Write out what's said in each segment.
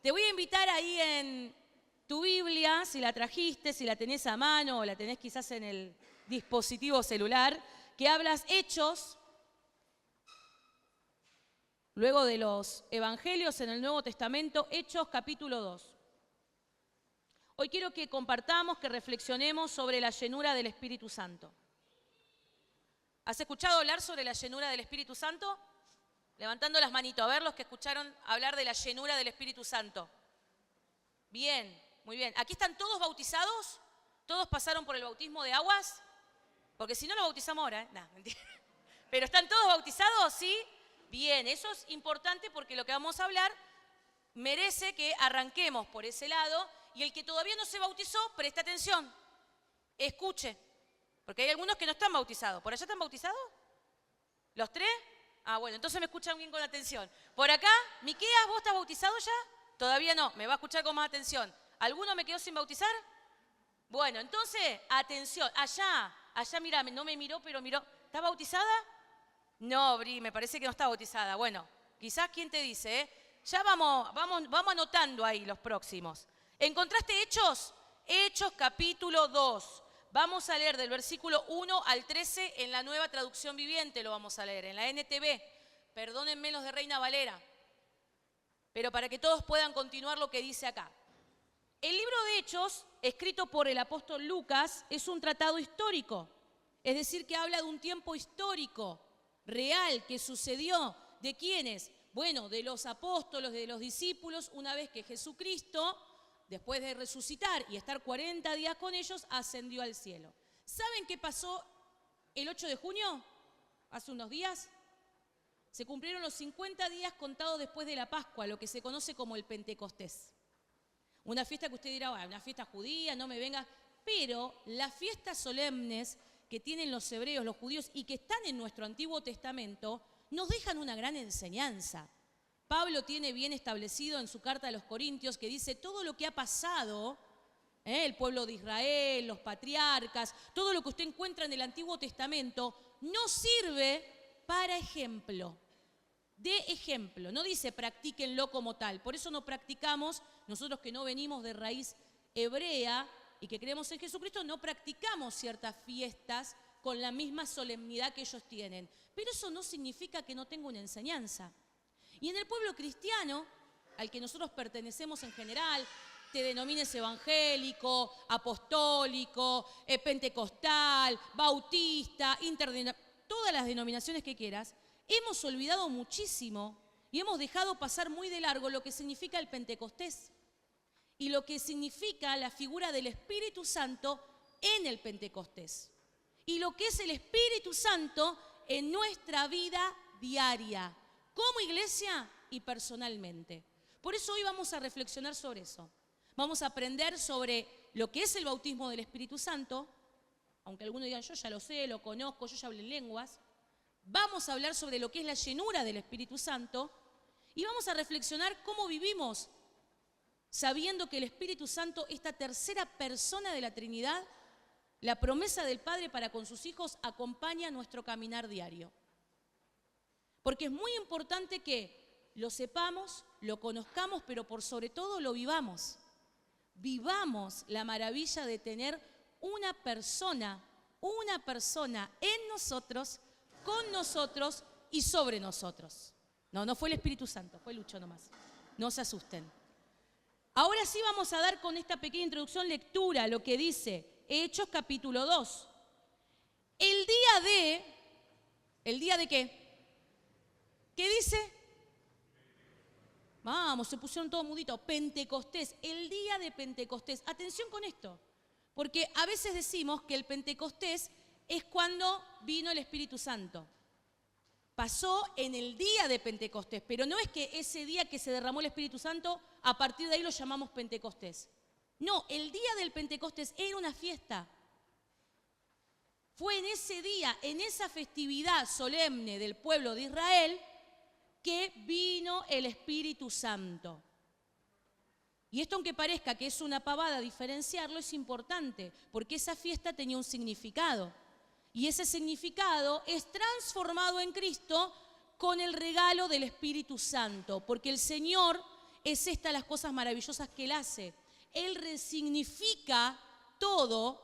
Te voy a invitar ahí en tu Biblia, si la trajiste, si la tenés a mano o la tenés quizás en el dispositivo celular, que hablas Hechos, luego de los Evangelios en el Nuevo Testamento, Hechos capítulo 2. Hoy quiero que compartamos, que reflexionemos sobre la llenura del Espíritu Santo. ¿Has escuchado hablar sobre la llenura del Espíritu Santo? Levantando las manitos, a ver los que escucharon hablar de la llenura del Espíritu Santo. Bien, muy bien. ¿Aquí están todos bautizados? ¿Todos pasaron por el bautismo de aguas? Porque si no lo bautizamos ahora, ¿eh? No, mentira. ¿Pero están todos bautizados? ¿Sí? Bien, eso es importante porque lo que vamos a hablar merece que arranquemos por ese lado y el que todavía no se bautizó, preste atención, escuche, porque hay algunos que no están bautizados. ¿Por allá están bautizados? ¿Los tres? Ah, bueno, entonces me escuchan bien con atención. Por acá, Miqueas, ¿vos estás bautizado ya? Todavía no, me va a escuchar con más atención. ¿Alguno me quedó sin bautizar? Bueno, entonces, atención, allá mira, no me miró, pero miró. ¿Está bautizada? No, Bri, me parece que no está bautizada. Bueno, quizás quién te dice, ¿eh? Ya vamos anotando ahí los próximos. ¿Encontraste Hechos? Hechos capítulo 2. Vamos a leer del versículo 1 al 13 en la Nueva Traducción Viviente, lo vamos a leer, en la NTV. Perdónenme los de Reina Valera, pero para que todos puedan continuar lo que dice acá. El libro de Hechos, escrito por el apóstol Lucas, es un tratado histórico, es decir, que habla de un tiempo histórico, real, que sucedió. ¿De quiénes? Bueno, de los apóstolos, de los discípulos, una vez que Jesucristo, después de resucitar y estar 40 días con ellos, ascendió al cielo. ¿Saben qué pasó el 8 de junio? Hace unos días. Se cumplieron los 50 días contados después de la Pascua, lo que se conoce como el Pentecostés. Una fiesta que usted dirá, bueno, una fiesta judía, no me venga. Pero las fiestas solemnes que tienen los hebreos, los judíos, y que están en nuestro Antiguo Testamento, nos dejan una gran enseñanza. Pablo tiene bien establecido en su carta a los Corintios que dice todo lo que ha pasado, el pueblo de Israel, los patriarcas, todo lo que usted encuentra en el Antiguo Testamento, no sirve para ejemplo. De ejemplo, no dice practíquenlo como tal. Por eso no practicamos, nosotros que no venimos de raíz hebrea y que creemos en Jesucristo, no practicamos ciertas fiestas con la misma solemnidad que ellos tienen. Pero eso no significa que no tenga una enseñanza. Y en el pueblo cristiano, al que nosotros pertenecemos en general, te denomines evangélico, apostólico, pentecostal, bautista, todas las denominaciones que quieras, hemos olvidado muchísimo y hemos dejado pasar muy de largo lo que significa el Pentecostés y lo que significa la figura del Espíritu Santo en el Pentecostés y lo que es el Espíritu Santo en nuestra vida diaria, como iglesia y personalmente. Por eso hoy vamos a reflexionar sobre eso. Vamos a aprender sobre lo que es el bautismo del Espíritu Santo, aunque algunos digan, yo ya lo sé, lo conozco, yo ya hablé en lenguas. Vamos a hablar sobre lo que es la llenura del Espíritu Santo y vamos a reflexionar cómo vivimos sabiendo que el Espíritu Santo, esta tercera persona de la Trinidad, la promesa del Padre para con sus hijos, acompaña nuestro caminar diario. Porque es muy importante que lo sepamos, lo conozcamos, pero por sobre todo lo vivamos. Vivamos la maravilla de tener una persona en nosotros, con nosotros y sobre nosotros. No fue el Espíritu Santo, fue Lucho nomás. No se asusten. Ahora sí vamos a dar con esta pequeña introducción lectura lo que dice Hechos capítulo 2. ¿El día de qué? ¿Qué dice? Vamos, se pusieron todo mudito. Pentecostés, el día de Pentecostés. Atención con esto, porque a veces decimos que el Pentecostés es cuando vino el Espíritu Santo. Pasó en el día de Pentecostés, pero no es que ese día que se derramó el Espíritu Santo, a partir de ahí lo llamamos Pentecostés. No, el día del Pentecostés era una fiesta. Fue en ese día, en esa festividad solemne del pueblo de Israel, que vino el Espíritu Santo. Y esto, aunque parezca que es una pavada diferenciarlo, es importante, porque esa fiesta tenía un significado. Y ese significado es transformado en Cristo con el regalo del Espíritu Santo, porque el Señor es esta las cosas maravillosas que Él hace. Él resignifica todo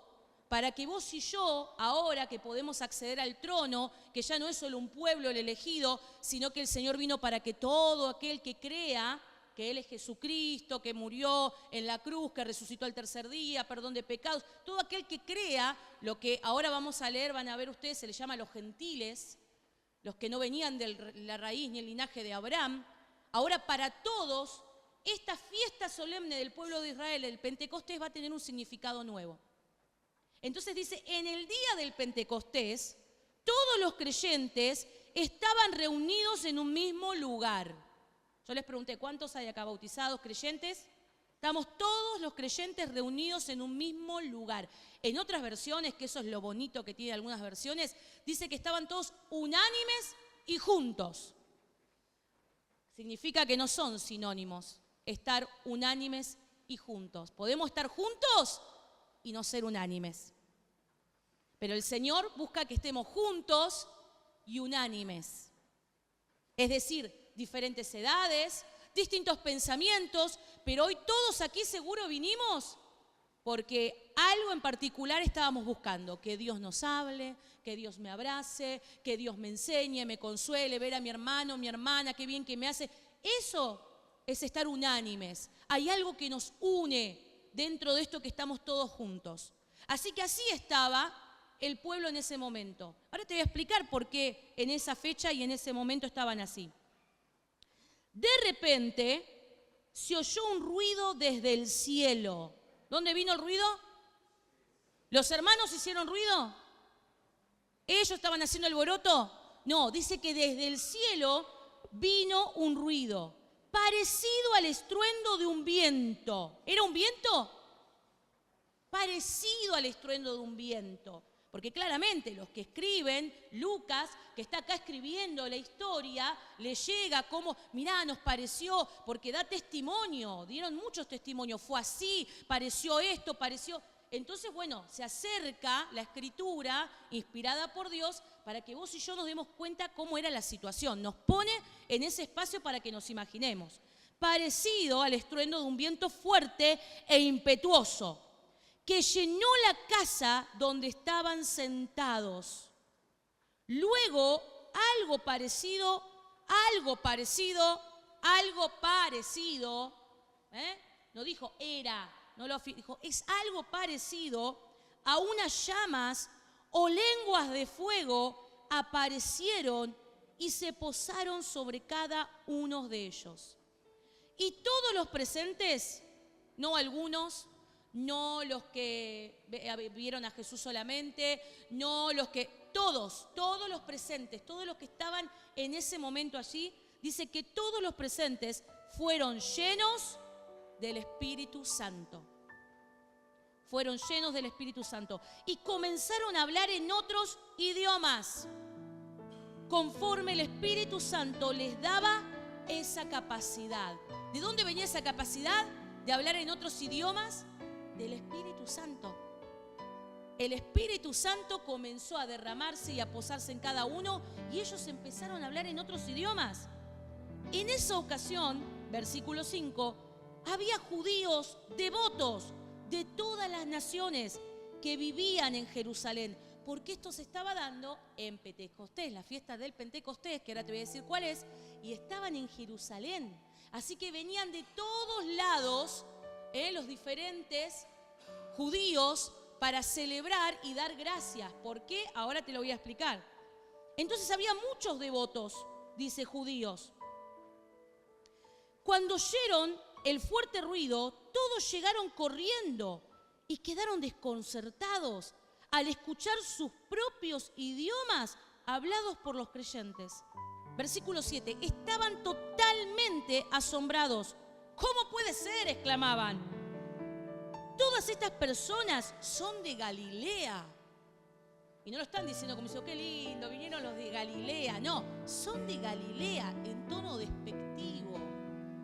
para que vos y yo, ahora que podemos acceder al trono, que ya no es solo un pueblo el elegido, sino que el Señor vino para que todo aquel que crea que Él es Jesucristo, que murió en la cruz, que resucitó al tercer día, perdón de pecados, todo aquel que crea, lo que ahora vamos a leer, van a ver ustedes, se les llama los gentiles, los que no venían de la raíz ni el linaje de Abraham. Ahora para todos, esta fiesta solemne del pueblo de Israel, el Pentecostés, va a tener un significado nuevo. Entonces dice, en el día del Pentecostés, todos los creyentes estaban reunidos en un mismo lugar. Yo les pregunté, ¿cuántos hay acá bautizados, creyentes? Estamos todos los creyentes reunidos en un mismo lugar. En otras versiones, que eso es lo bonito que tiene algunas versiones, dice que estaban todos unánimes y juntos. Significa que no son sinónimos, estar unánimes y juntos. Podemos estar juntos y no ser unánimes. Pero el Señor busca que estemos juntos y unánimes. Es decir, diferentes edades, distintos pensamientos, pero hoy todos aquí seguro vinimos porque algo en particular estábamos buscando, que Dios nos hable, que Dios me abrace, que Dios me enseñe, me consuele, ver a mi hermano, mi hermana, qué bien que me hace. Eso es estar unánimes. Hay algo que nos une dentro de esto que estamos todos juntos. Así que así estaba el pueblo en ese momento. Ahora te voy a explicar por qué en esa fecha y en ese momento estaban así. De repente se oyó un ruido desde el cielo. ¿Dónde vino el ruido? ¿Los hermanos hicieron ruido? ¿Ellos estaban haciendo alboroto? No, dice que desde el cielo vino un ruido parecido al estruendo de un viento. ¿Era un viento? Parecido al estruendo de un viento. Porque claramente los que escriben, Lucas, que está acá escribiendo la historia, le llega como, mirá, nos pareció, porque da testimonio, dieron muchos testimonios, fue así, pareció esto, pareció. Entonces, bueno, se acerca la escritura, inspirada por Dios, para que vos y yo nos demos cuenta cómo era la situación. Nos pone en ese espacio para que nos imaginemos. Parecido al estruendo de un viento fuerte e impetuoso, que llenó la casa donde estaban sentados. Luego, algo parecido, no dijo era, no lo dijo, es algo parecido a unas llamas o lenguas de fuego aparecieron y se posaron sobre cada uno de ellos. Y todos los presentes, no algunos, no los que vieron a Jesús solamente, no los que, todos los presentes, todos los que estaban en ese momento allí, dice que todos los presentes fueron llenos del Espíritu Santo. Fueron llenos del Espíritu Santo y comenzaron a hablar en otros idiomas, conforme el Espíritu Santo les daba esa capacidad. ¿De dónde venía esa capacidad de hablar en otros idiomas? Del Espíritu Santo. El Espíritu Santo comenzó a derramarse y a posarse en cada uno y ellos empezaron a hablar en otros idiomas. En esa ocasión, versículo 5, había judíos devotos de todas las naciones que vivían en Jerusalén, porque esto se estaba dando en Pentecostés, la fiesta del Pentecostés, que ahora te voy a decir cuál es, y estaban en Jerusalén. Así que venían de todos lados los diferentes judíos para celebrar y dar gracias. ¿Por qué? Ahora te lo voy a explicar. Entonces había muchos devotos, dice, judíos. Cuando oyeron el fuerte ruido, todos llegaron corriendo y quedaron desconcertados al escuchar sus propios idiomas hablados por los creyentes. Versículo 7. Estaban totalmente asombrados. ¿Cómo puede ser?, exclamaban. Todas estas personas son de Galilea. Y no lo están diciendo como diciendo, qué lindo, vinieron los de Galilea. No, son de Galilea en tono despectivo,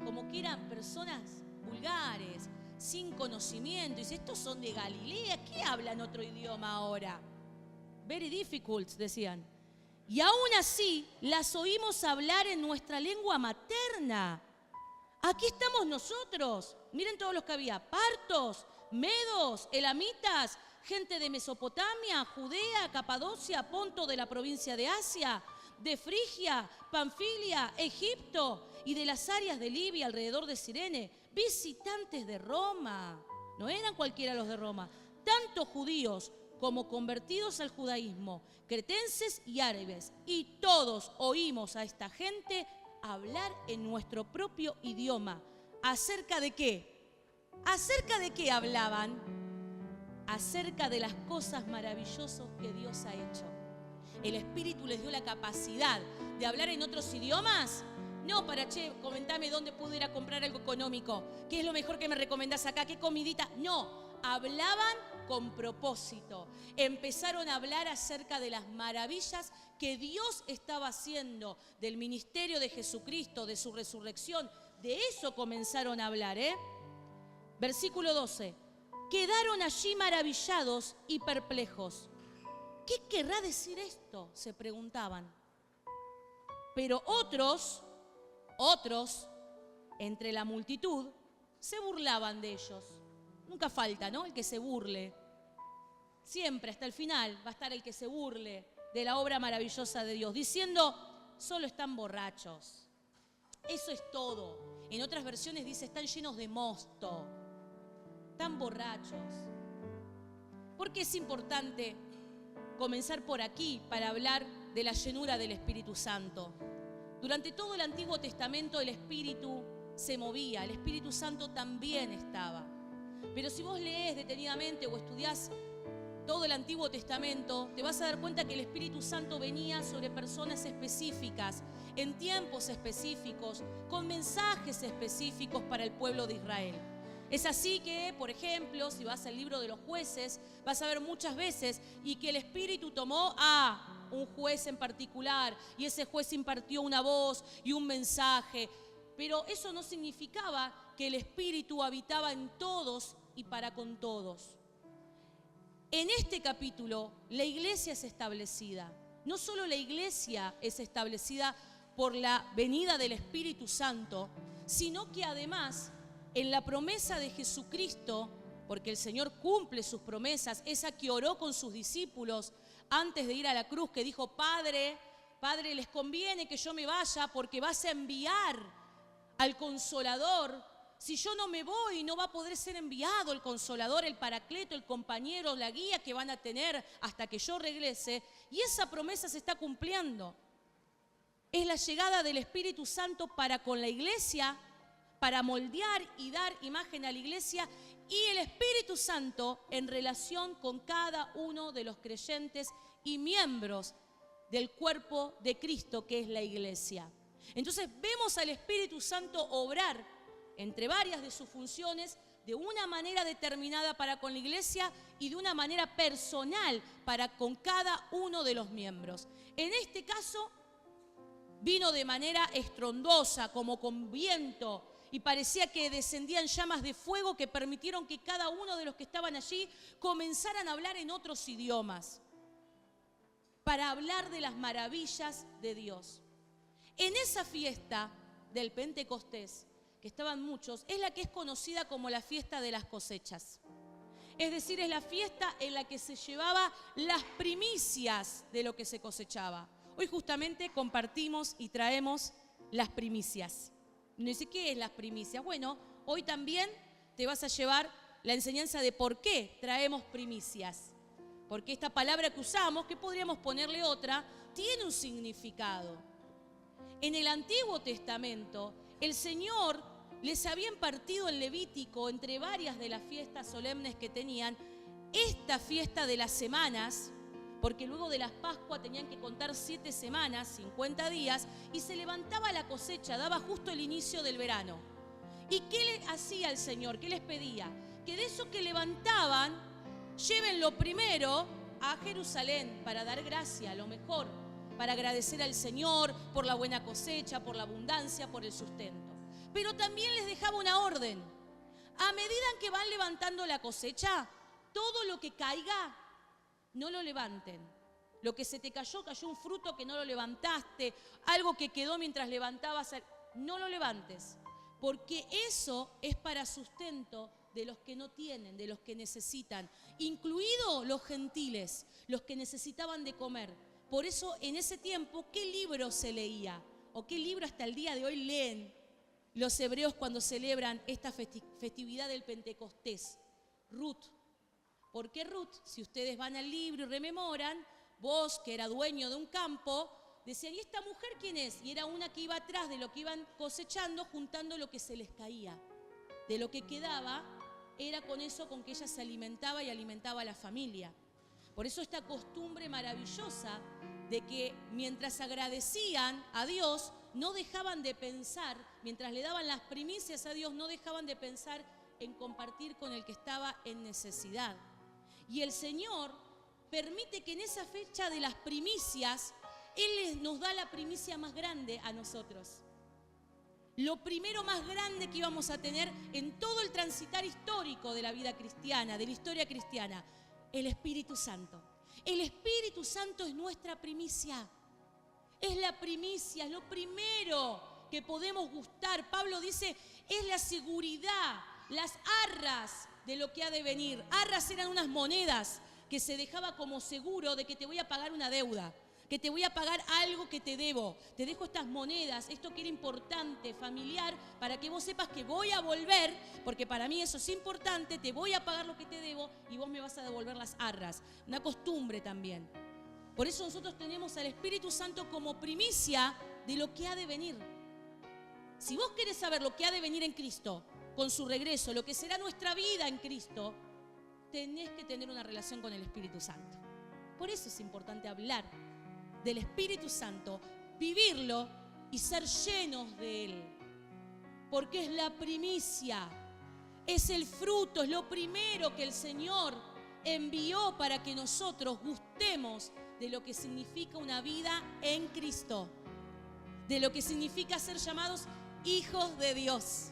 como que eran personas vulgares, sin conocimiento. Y dice, estos son de Galilea, ¿qué hablan otro idioma ahora? Very difficult, decían. Y aún así las oímos hablar en nuestra lengua materna. Aquí estamos nosotros. Miren todos los que había. Partos, medos, elamitas, gente de Mesopotamia, Judea, Capadocia, Ponto de la provincia de Asia, de Frigia, Panfilia, Egipto y de las áreas de Libia alrededor de Cirene, visitantes de Roma. No eran cualquiera los de Roma. Tanto judíos como convertidos al judaísmo, cretenses y árabes. Y todos oímos a esta gente hablar en nuestro propio idioma. ¿Acerca de qué? ¿Acerca de qué hablaban? Acerca de las cosas maravillosas que Dios ha hecho. ¿El Espíritu les dio la capacidad de hablar en otros idiomas? No para, comentame dónde puedo ir a comprar algo económico. ¿Qué es lo mejor que me recomendás acá? ¿Qué comidita? No, hablaban con propósito. Empezaron a hablar acerca de las maravillas que Dios estaba haciendo, del ministerio de Jesucristo, de su resurrección. De eso comenzaron a hablar, Versículo 12. Quedaron allí maravillados y perplejos. ¿Qué querrá decir esto?, se preguntaban. Pero otros, entre la multitud, se burlaban de ellos. Nunca falta, ¿no?, el que se burle. Siempre, hasta el final, va a estar el que se burle de la obra maravillosa de Dios, diciendo, solo están borrachos. Eso es todo. En otras versiones dice, están llenos de mosto. Están borrachos. ¿Por qué es importante comenzar por aquí para hablar de la llenura del Espíritu Santo? Durante todo el Antiguo Testamento el Espíritu se movía, el Espíritu Santo también estaba. Pero si vos lees detenidamente o estudiás todo el Antiguo Testamento, te vas a dar cuenta que el Espíritu Santo venía sobre personas específicas, en tiempos específicos, con mensajes específicos para el pueblo de Israel. Es así que, por ejemplo, si vas al libro de los jueces, vas a ver muchas veces y que el Espíritu tomó a un juez en particular y ese juez impartió una voz y un mensaje. Pero eso no significaba que el Espíritu habitaba en todos y para con todos. En este capítulo, la iglesia es establecida. No solo la iglesia es establecida por la venida del Espíritu Santo, sino que además, en la promesa de Jesucristo, porque el Señor cumple sus promesas, esa que oró con sus discípulos antes de ir a la cruz, que dijo, Padre, les conviene que yo me vaya porque vas a enviar al Consolador. Si yo no me voy, no va a poder ser enviado el Consolador, el Paracleto, el compañero, la guía que van a tener hasta que yo regrese. Y esa promesa se está cumpliendo. Es la llegada del Espíritu Santo para con la iglesia, para moldear y dar imagen a la iglesia, y el Espíritu Santo en relación con cada uno de los creyentes y miembros del cuerpo de Cristo, que es la iglesia. Entonces vemos al Espíritu Santo obrar entre varias de sus funciones de una manera determinada para con la iglesia y de una manera personal para con cada uno de los miembros. En este caso vino de manera estrondosa, como con viento, y parecía que descendían llamas de fuego que permitieron que cada uno de los que estaban allí comenzaran a hablar en otros idiomas para hablar de las maravillas de Dios. En esa fiesta del Pentecostés, que estaban muchos, es la que es conocida como la fiesta de las cosechas. Es decir, es la fiesta en la que se llevaba las primicias de lo que se cosechaba. Hoy justamente compartimos y traemos las primicias. No sé qué es las primicias. Bueno, hoy también te vas a llevar la enseñanza de por qué traemos primicias. Porque esta palabra que usamos, que podríamos ponerle otra, tiene un significado. En el Antiguo Testamento, el Señor les había impartido en Levítico, entre varias de las fiestas solemnes que tenían, esta fiesta de las semanas, porque luego de las Pascuas tenían que contar 7 semanas, 50 días, y se levantaba la cosecha, daba justo el inicio del verano. ¿Y qué le hacía el Señor? ¿Qué les pedía? Que de eso que levantaban, llévenlo primero a Jerusalén para dar gracia, lo mejor, para agradecer al Señor por la buena cosecha, por la abundancia, por el sustento. Pero también les dejaba una orden. A medida que van levantando la cosecha, todo lo que caiga, no lo levanten. Lo que se te cayó un fruto que no lo levantaste, algo que quedó mientras levantabas, no lo levantes. porque eso es para sustento de los que no tienen, de los que necesitan, incluidos los gentiles, los que necesitaban de comer. Por eso en ese tiempo, ¿qué libro se leía? ¿O qué libro hasta el día de hoy leen los hebreos cuando celebran esta festividad del Pentecostés? Ruth. ¿Por qué Ruth? Si ustedes van al libro y rememoran, vos que era dueño de un campo, decían, ¿y esta mujer quién es? Y era una que iba atrás de lo que iban cosechando, juntando lo que se les caía. De lo que quedaba, era con eso con que ella se alimentaba y alimentaba a la familia. Por eso esta costumbre maravillosa de que mientras agradecían a Dios, no dejaban de pensar, mientras le daban las primicias a Dios, no dejaban de pensar en compartir con el que estaba en necesidad. Y el Señor permite que en esa fecha de las primicias, Él nos da la primicia más grande a nosotros. Lo primero más grande que íbamos a tener en todo el transitar histórico de la vida cristiana, de la historia cristiana, el Espíritu Santo. El Espíritu Santo es nuestra primicia. Es la primicia, es lo primero que podemos gustar. Pablo dice, es la seguridad, las arras de lo que ha de venir. Arras eran unas monedas que se dejaba como seguro de que te voy a pagar una deuda, que te voy a pagar algo que te debo. Te dejo estas monedas, esto que era importante, familiar, para que vos sepas que voy a volver, porque para mí eso es importante, te voy a pagar lo que te debo y vos me vas a devolver las arras. Una costumbre también. Por eso nosotros tenemos al Espíritu Santo como primicia de lo que ha de venir. Si vos querés saber lo que ha de venir en Cristo, con su regreso, lo que será nuestra vida en Cristo, tenés que tener una relación con el Espíritu Santo. Por eso es importante hablar del Espíritu Santo, vivirlo y ser llenos de Él. Porque es la primicia, es el fruto, es lo primero que el Señor envió para que nosotros gustemos de lo que significa una vida en Cristo, de lo que significa ser llamados hijos de Dios.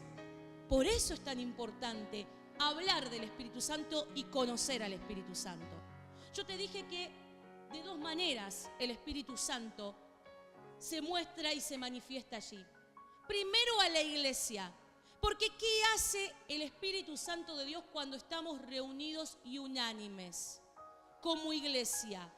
Por eso es tan importante hablar del Espíritu Santo y conocer al Espíritu Santo. Yo te dije que de dos maneras el Espíritu Santo se muestra y se manifiesta allí. Primero a la iglesia, porque ¿qué hace el Espíritu Santo de Dios cuando estamos reunidos y unánimes como iglesia?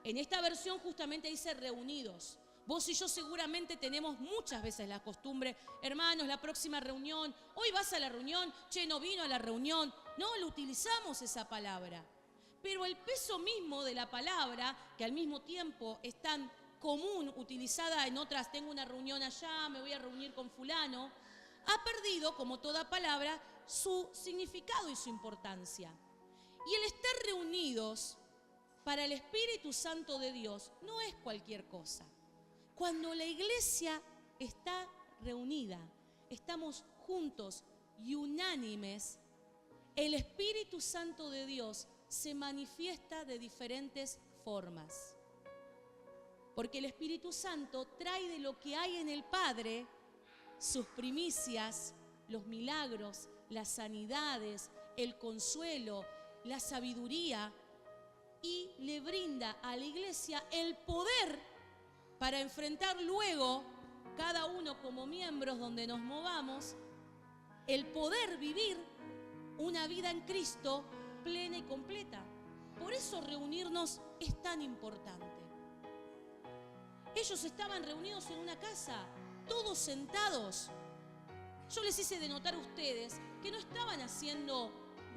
En esta versión justamente dice reunidos. Vos y yo seguramente tenemos muchas veces la costumbre, hermanos, la próxima reunión, hoy vas a la reunión, che, no vino a la reunión. No, lo utilizamos esa palabra. Pero el peso mismo de la palabra, que al mismo tiempo es tan común, utilizada en otras, tengo una reunión allá, me voy a reunir con fulano, ha perdido, como toda palabra, su significado y su importancia. Y el estar reunidos para el Espíritu Santo de Dios no es cualquier cosa. Cuando la iglesia está reunida, estamos juntos y unánimes, el Espíritu Santo de Dios se manifiesta de diferentes formas. Porque el Espíritu Santo trae de lo que hay en el Padre, sus primicias, los milagros, las sanidades, el consuelo, la sabiduría, y le brinda a la iglesia el poder para enfrentar luego, cada uno como miembros donde nos movamos, el poder vivir una vida en Cristo plena y completa. Por eso reunirnos es tan importante. Ellos estaban reunidos en una casa, todos sentados. Yo les hice de notar a ustedes que no estaban haciendo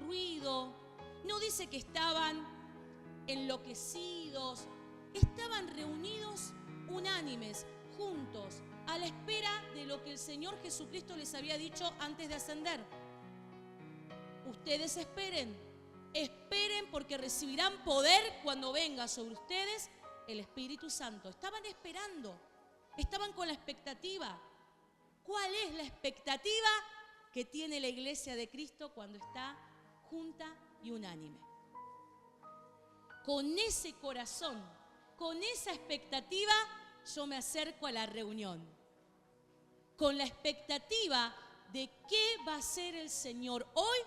ruido, no dice que estaban enloquecidos, estaban reunidos unánimes, juntos, a la espera de lo que el Señor Jesucristo les había dicho antes de ascender. Ustedes esperen porque recibirán poder cuando venga sobre ustedes el Espíritu Santo. Estaban esperando, estaban con la expectativa. ¿Cuál es la expectativa que tiene la iglesia de Cristo cuando está junta y unánime? Con ese corazón, con esa expectativa, yo me acerco a la reunión. Con la expectativa de qué va a hacer el Señor hoy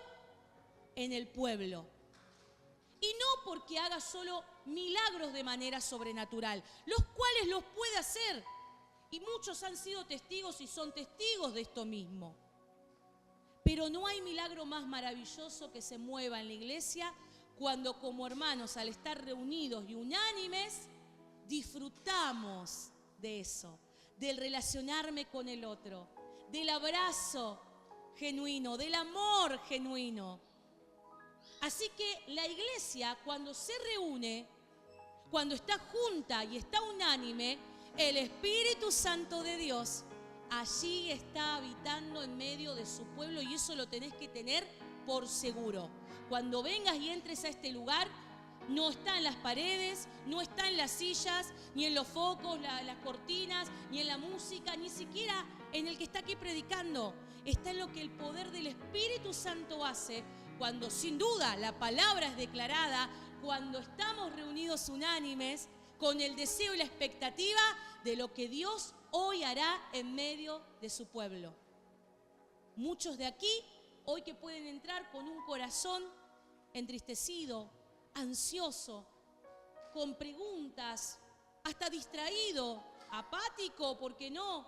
en el pueblo. Y no porque haga solo milagros de manera sobrenatural, los cuales los puede hacer. Y muchos han sido testigos y son testigos de esto mismo. Pero no hay milagro más maravilloso que se mueva en la iglesia cuando como hermanos, al estar reunidos y unánimes, disfrutamos de eso, del relacionarme con el otro, del abrazo genuino, del amor genuino. Así que la iglesia, cuando se reúne, cuando está junta y está unánime, el Espíritu Santo de Dios allí está habitando en medio de su pueblo, y eso lo tenés que tener por seguro. Cuando vengas y entres a este lugar, no está en las paredes, no está en las sillas, ni en los focos, las cortinas, ni en la música, ni siquiera en el que está aquí predicando. Está en lo que el poder del Espíritu Santo hace cuando sin duda la palabra es declarada, cuando estamos reunidos unánimes con el deseo y la expectativa de lo que Dios hoy hará en medio de su pueblo. Muchos de aquí, hoy que pueden entrar con un corazón entristecido, ansioso, con preguntas, hasta distraído, apático, ¿por qué no?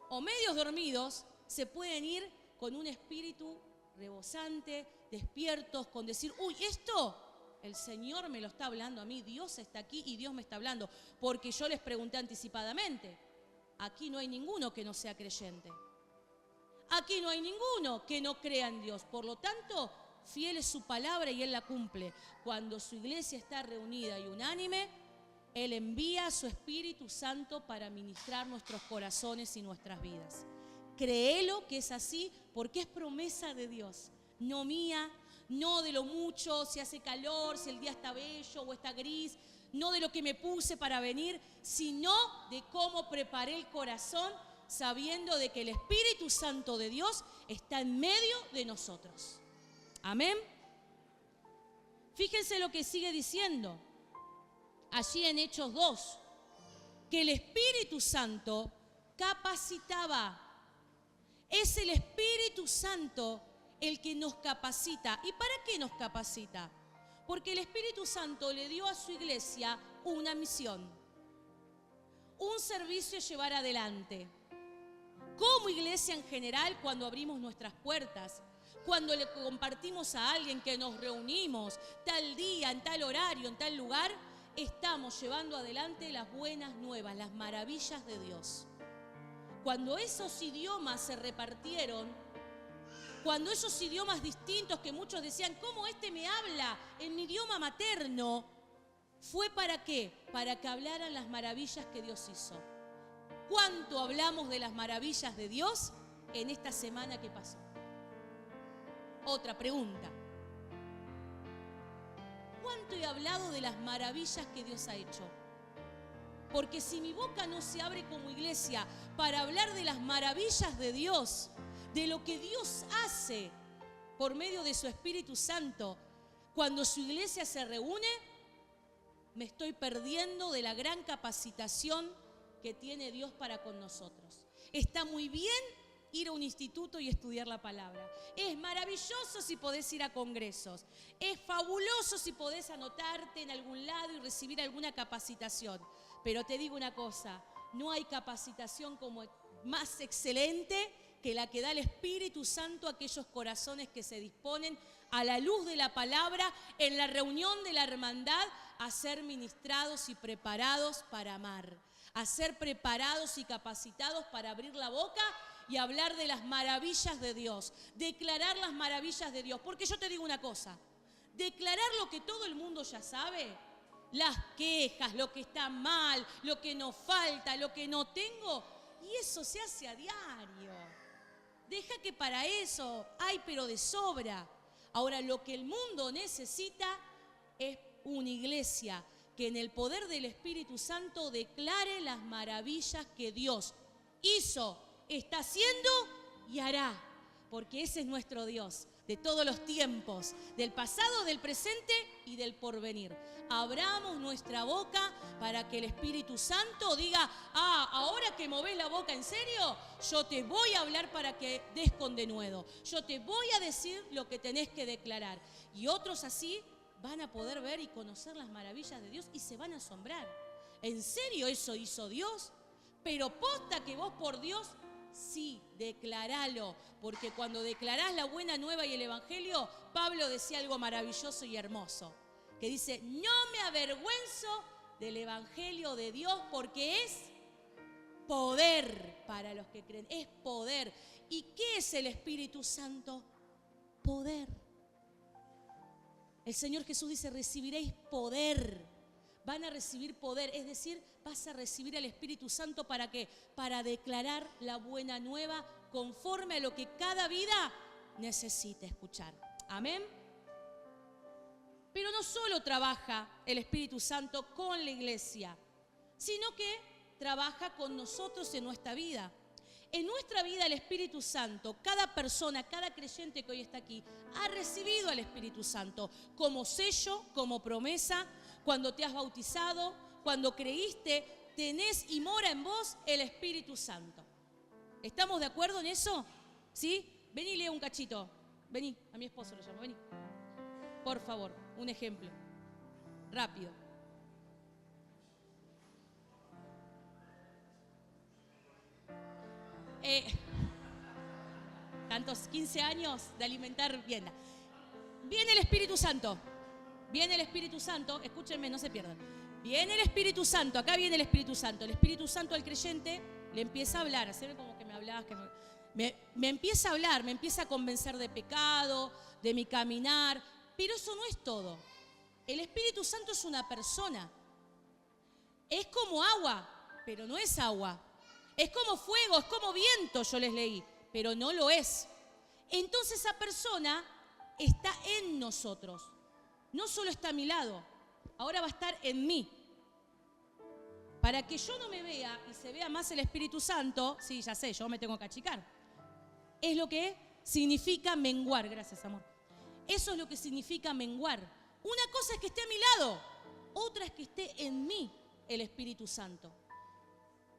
O medios dormidos, se pueden ir con un espíritu rebosante, despiertos, con decir, uy, esto el Señor me lo está hablando a mí, Dios está aquí y Dios me está hablando, porque yo les pregunté anticipadamente, aquí no hay ninguno que no sea creyente, aquí no hay ninguno que no crea en Dios, por lo tanto, fiel es su palabra y Él la cumple. Cuando su iglesia está reunida y unánime, Él envía a su Espíritu Santo para ministrar nuestros corazones y nuestras vidas. Créelo que es así, porque es promesa de Dios, no mía, no de lo mucho, si hace calor, si el día está bello o está gris, no de lo que me puse para venir, sino de cómo preparé el corazón sabiendo de que el Espíritu Santo de Dios está en medio de nosotros. Amén. Fíjense lo que sigue diciendo allí en Hechos 2, que el Espíritu Santo capacitaba. Es el Espíritu Santo el que nos capacita. ¿Y para qué nos capacita? Porque el Espíritu Santo le dio a su iglesia una misión, un servicio a llevar adelante. Como iglesia en general, cuando abrimos nuestras puertas, cuando le compartimos a alguien que nos reunimos tal día, en tal horario, en tal lugar, estamos llevando adelante las buenas nuevas, las maravillas de Dios. Cuando esos idiomas se repartieron, cuando esos idiomas distintos que muchos decían, ¿cómo este me habla en mi idioma materno? ¿Fue para qué? Para que hablaran las maravillas que Dios hizo. ¿Cuánto hablamos de las maravillas de Dios en esta semana que pasó? Otra pregunta. ¿Cuánto he hablado de las maravillas que Dios ha hecho? Porque si mi boca no se abre como iglesia para hablar de las maravillas de Dios, de lo que Dios hace por medio de su Espíritu Santo, cuando su iglesia se reúne, me estoy perdiendo de la gran capacitación que tiene Dios para con nosotros. Está muy bien ir a un instituto y estudiar la palabra. Es maravilloso si podés ir a congresos. Es fabuloso si podés anotarte en algún lado y recibir alguna capacitación. Pero te digo una cosa, no hay capacitación como más excelente que la que da el Espíritu Santo a aquellos corazones que se disponen a la luz de la palabra en la reunión de la hermandad a ser ministrados y preparados para amar, a ser preparados y capacitados para abrir la boca y hablar de las maravillas de Dios, declarar las maravillas de Dios. Porque yo te digo una cosa, declarar lo que todo el mundo ya sabe, las quejas, lo que está mal, lo que nos falta, lo que no tengo, y eso se hace a diario. Deja que para eso hay pero de sobra. Ahora, lo que el mundo necesita es una iglesia que en el poder del Espíritu Santo declare las maravillas que Dios hizo, está haciendo y hará. Porque ese es nuestro Dios, de todos los tiempos, del pasado, del presente y del porvenir. Abramos nuestra boca para que el Espíritu Santo diga, ahora que movés la boca en serio, yo te voy a hablar para que des con denuedo. Yo te voy a decir lo que tenés que declarar. Y otros así van a poder ver y conocer las maravillas de Dios y se van a asombrar. ¿En serio eso hizo Dios? Pero posta que vos por Dios, sí, declaralo. Porque cuando declarás la buena nueva y el evangelio, Pablo decía algo maravilloso y hermoso. Que dice, no me avergüenzo del evangelio de Dios porque es poder para los que creen. Es poder. ¿Y qué es el Espíritu Santo? Poder. El Señor Jesús dice, recibiréis poder. Van a recibir poder, es decir, vas a recibir al Espíritu Santo ¿para qué? Para declarar la buena nueva conforme a lo que cada vida necesita escuchar. Amén. Pero no solo trabaja el Espíritu Santo con la iglesia, sino que trabaja con nosotros en nuestra vida. En nuestra vida el Espíritu Santo, cada persona, cada creyente que hoy está aquí, ha recibido al Espíritu Santo como sello, como promesa. Cuando te has bautizado, cuando creíste, tenés y mora en vos el Espíritu Santo. ¿Estamos de acuerdo en eso? ¿Sí? Vení y lee un cachito. Vení, a mi esposo lo llamo, vení. Por favor, un ejemplo. Rápido. Tantos 15 años de alimentar bien. Viene el Espíritu Santo. Viene el Espíritu Santo, escúchenme, no se pierdan. Viene el Espíritu Santo, acá viene el Espíritu Santo. El Espíritu Santo al creyente le empieza a hablar, haceme como que me hablás, me empieza a hablar, me empieza a convencer de pecado, de mi caminar, pero eso no es todo. El Espíritu Santo es una persona. Es como agua, pero no es agua. Es como fuego, es como viento, yo les leí, pero no lo es. Entonces esa persona está en nosotros. No solo está a mi lado, ahora va a estar en mí. Para que yo no me vea y se vea más el Espíritu Santo, sí, ya sé, yo me tengo que achicar. Es lo que significa menguar, gracias amor. Eso es lo que significa menguar. Una cosa es que esté a mi lado, otra es que esté en mí el Espíritu Santo.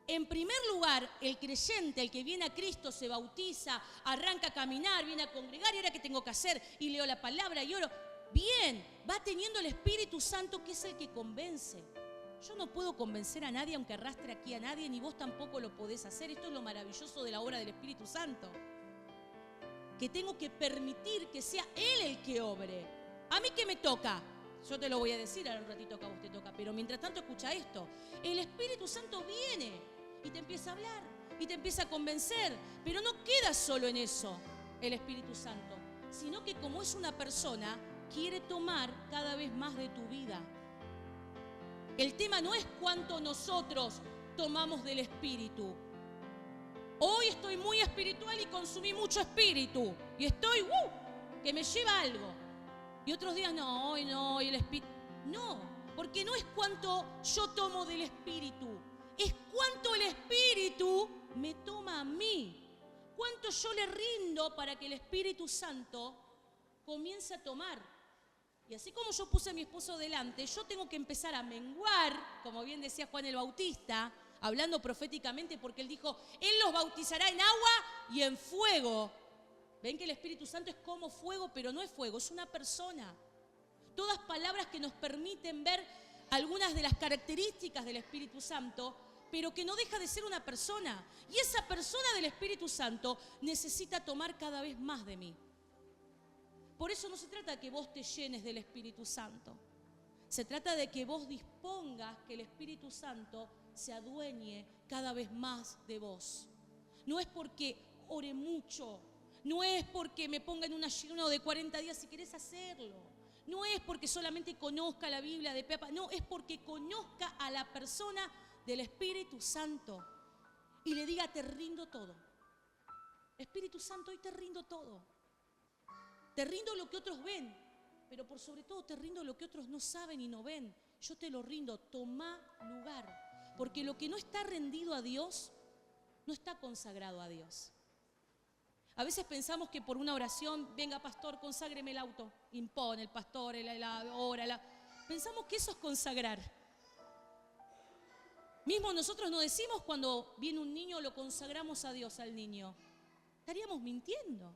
En primer lugar, el creyente, el que viene a Cristo, se bautiza, arranca a caminar, viene a congregar, y ahora ¿qué tengo que hacer? Y leo la palabra y oro. Bien, va teniendo el Espíritu Santo que es el que convence. Yo no puedo convencer a nadie aunque arrastre aquí a nadie, ni vos tampoco lo podés hacer. Esto es lo maravilloso de la obra del Espíritu Santo. Que tengo que permitir que sea Él el que obre. ¿A mí qué me toca? Yo te lo voy a decir ahora un ratito que a vos te toca, pero mientras tanto escucha esto. El Espíritu Santo viene y te empieza a hablar y te empieza a convencer, pero no queda solo en eso el Espíritu Santo, sino que como es una persona, quiere tomar cada vez más de tu vida. El tema no es cuánto nosotros tomamos del Espíritu. Hoy estoy muy espiritual y consumí mucho espíritu. Y estoy, que me lleva algo. Y otros días, no, hoy no, hoy el Espíritu. No, porque no es cuánto yo tomo del Espíritu. Es cuánto el Espíritu me toma a mí. Cuánto yo le rindo para que el Espíritu Santo comience a tomar. Y así como yo puse a mi esposo delante, yo tengo que empezar a menguar, como bien decía Juan el Bautista, hablando proféticamente, porque él dijo, Él los bautizará en agua y en fuego. Ven que el Espíritu Santo es como fuego, pero no es fuego, es una persona. Todas palabras que nos permiten ver algunas de las características del Espíritu Santo, pero que no deja de ser una persona. Y esa persona del Espíritu Santo necesita tomar cada vez más de mí. Por eso no se trata de que vos te llenes del Espíritu Santo. Se trata de que vos dispongas que el Espíritu Santo se adueñe cada vez más de vos. No es porque ore mucho, no es porque me ponga en un ayuno de 40 días si querés hacerlo. No es porque solamente conozca la Biblia de Pepa, no, es porque conozca a la persona del Espíritu Santo y le diga, te rindo todo. Espíritu Santo, hoy te rindo todo. Te rindo lo que otros ven, pero por sobre todo te rindo lo que otros no saben y no ven. Yo te lo rindo, toma lugar. Porque lo que no está rendido a Dios, no está consagrado a Dios. A veces pensamos que por una oración, venga pastor, conságreme el auto. Impone el pastor, la hora. Pensamos que eso es consagrar. Mismo nosotros no decimos cuando viene un niño, lo consagramos a Dios al niño. Estaríamos mintiendo.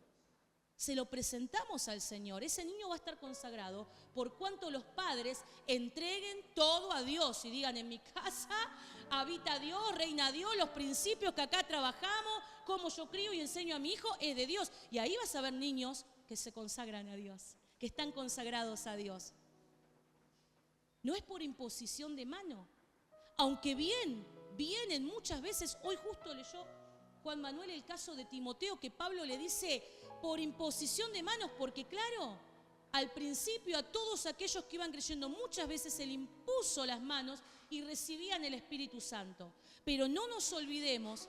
se lo presentamos al Señor. Ese niño va a estar consagrado por cuanto los padres entreguen todo a Dios y digan: en mi casa habita Dios, reina Dios, los principios que acá trabajamos, cómo yo crío y enseño a mi hijo es de Dios. Y ahí vas a ver niños que se consagran a Dios, que están consagrados a Dios. No es por imposición de mano, aunque vienen muchas veces. Hoy justo leyó Juan Manuel el caso de Timoteo, que Pablo le dice por imposición de manos, porque claro, al principio a todos aquellos que iban creyendo muchas veces se le impuso las manos y recibían el Espíritu Santo. Pero no nos olvidemos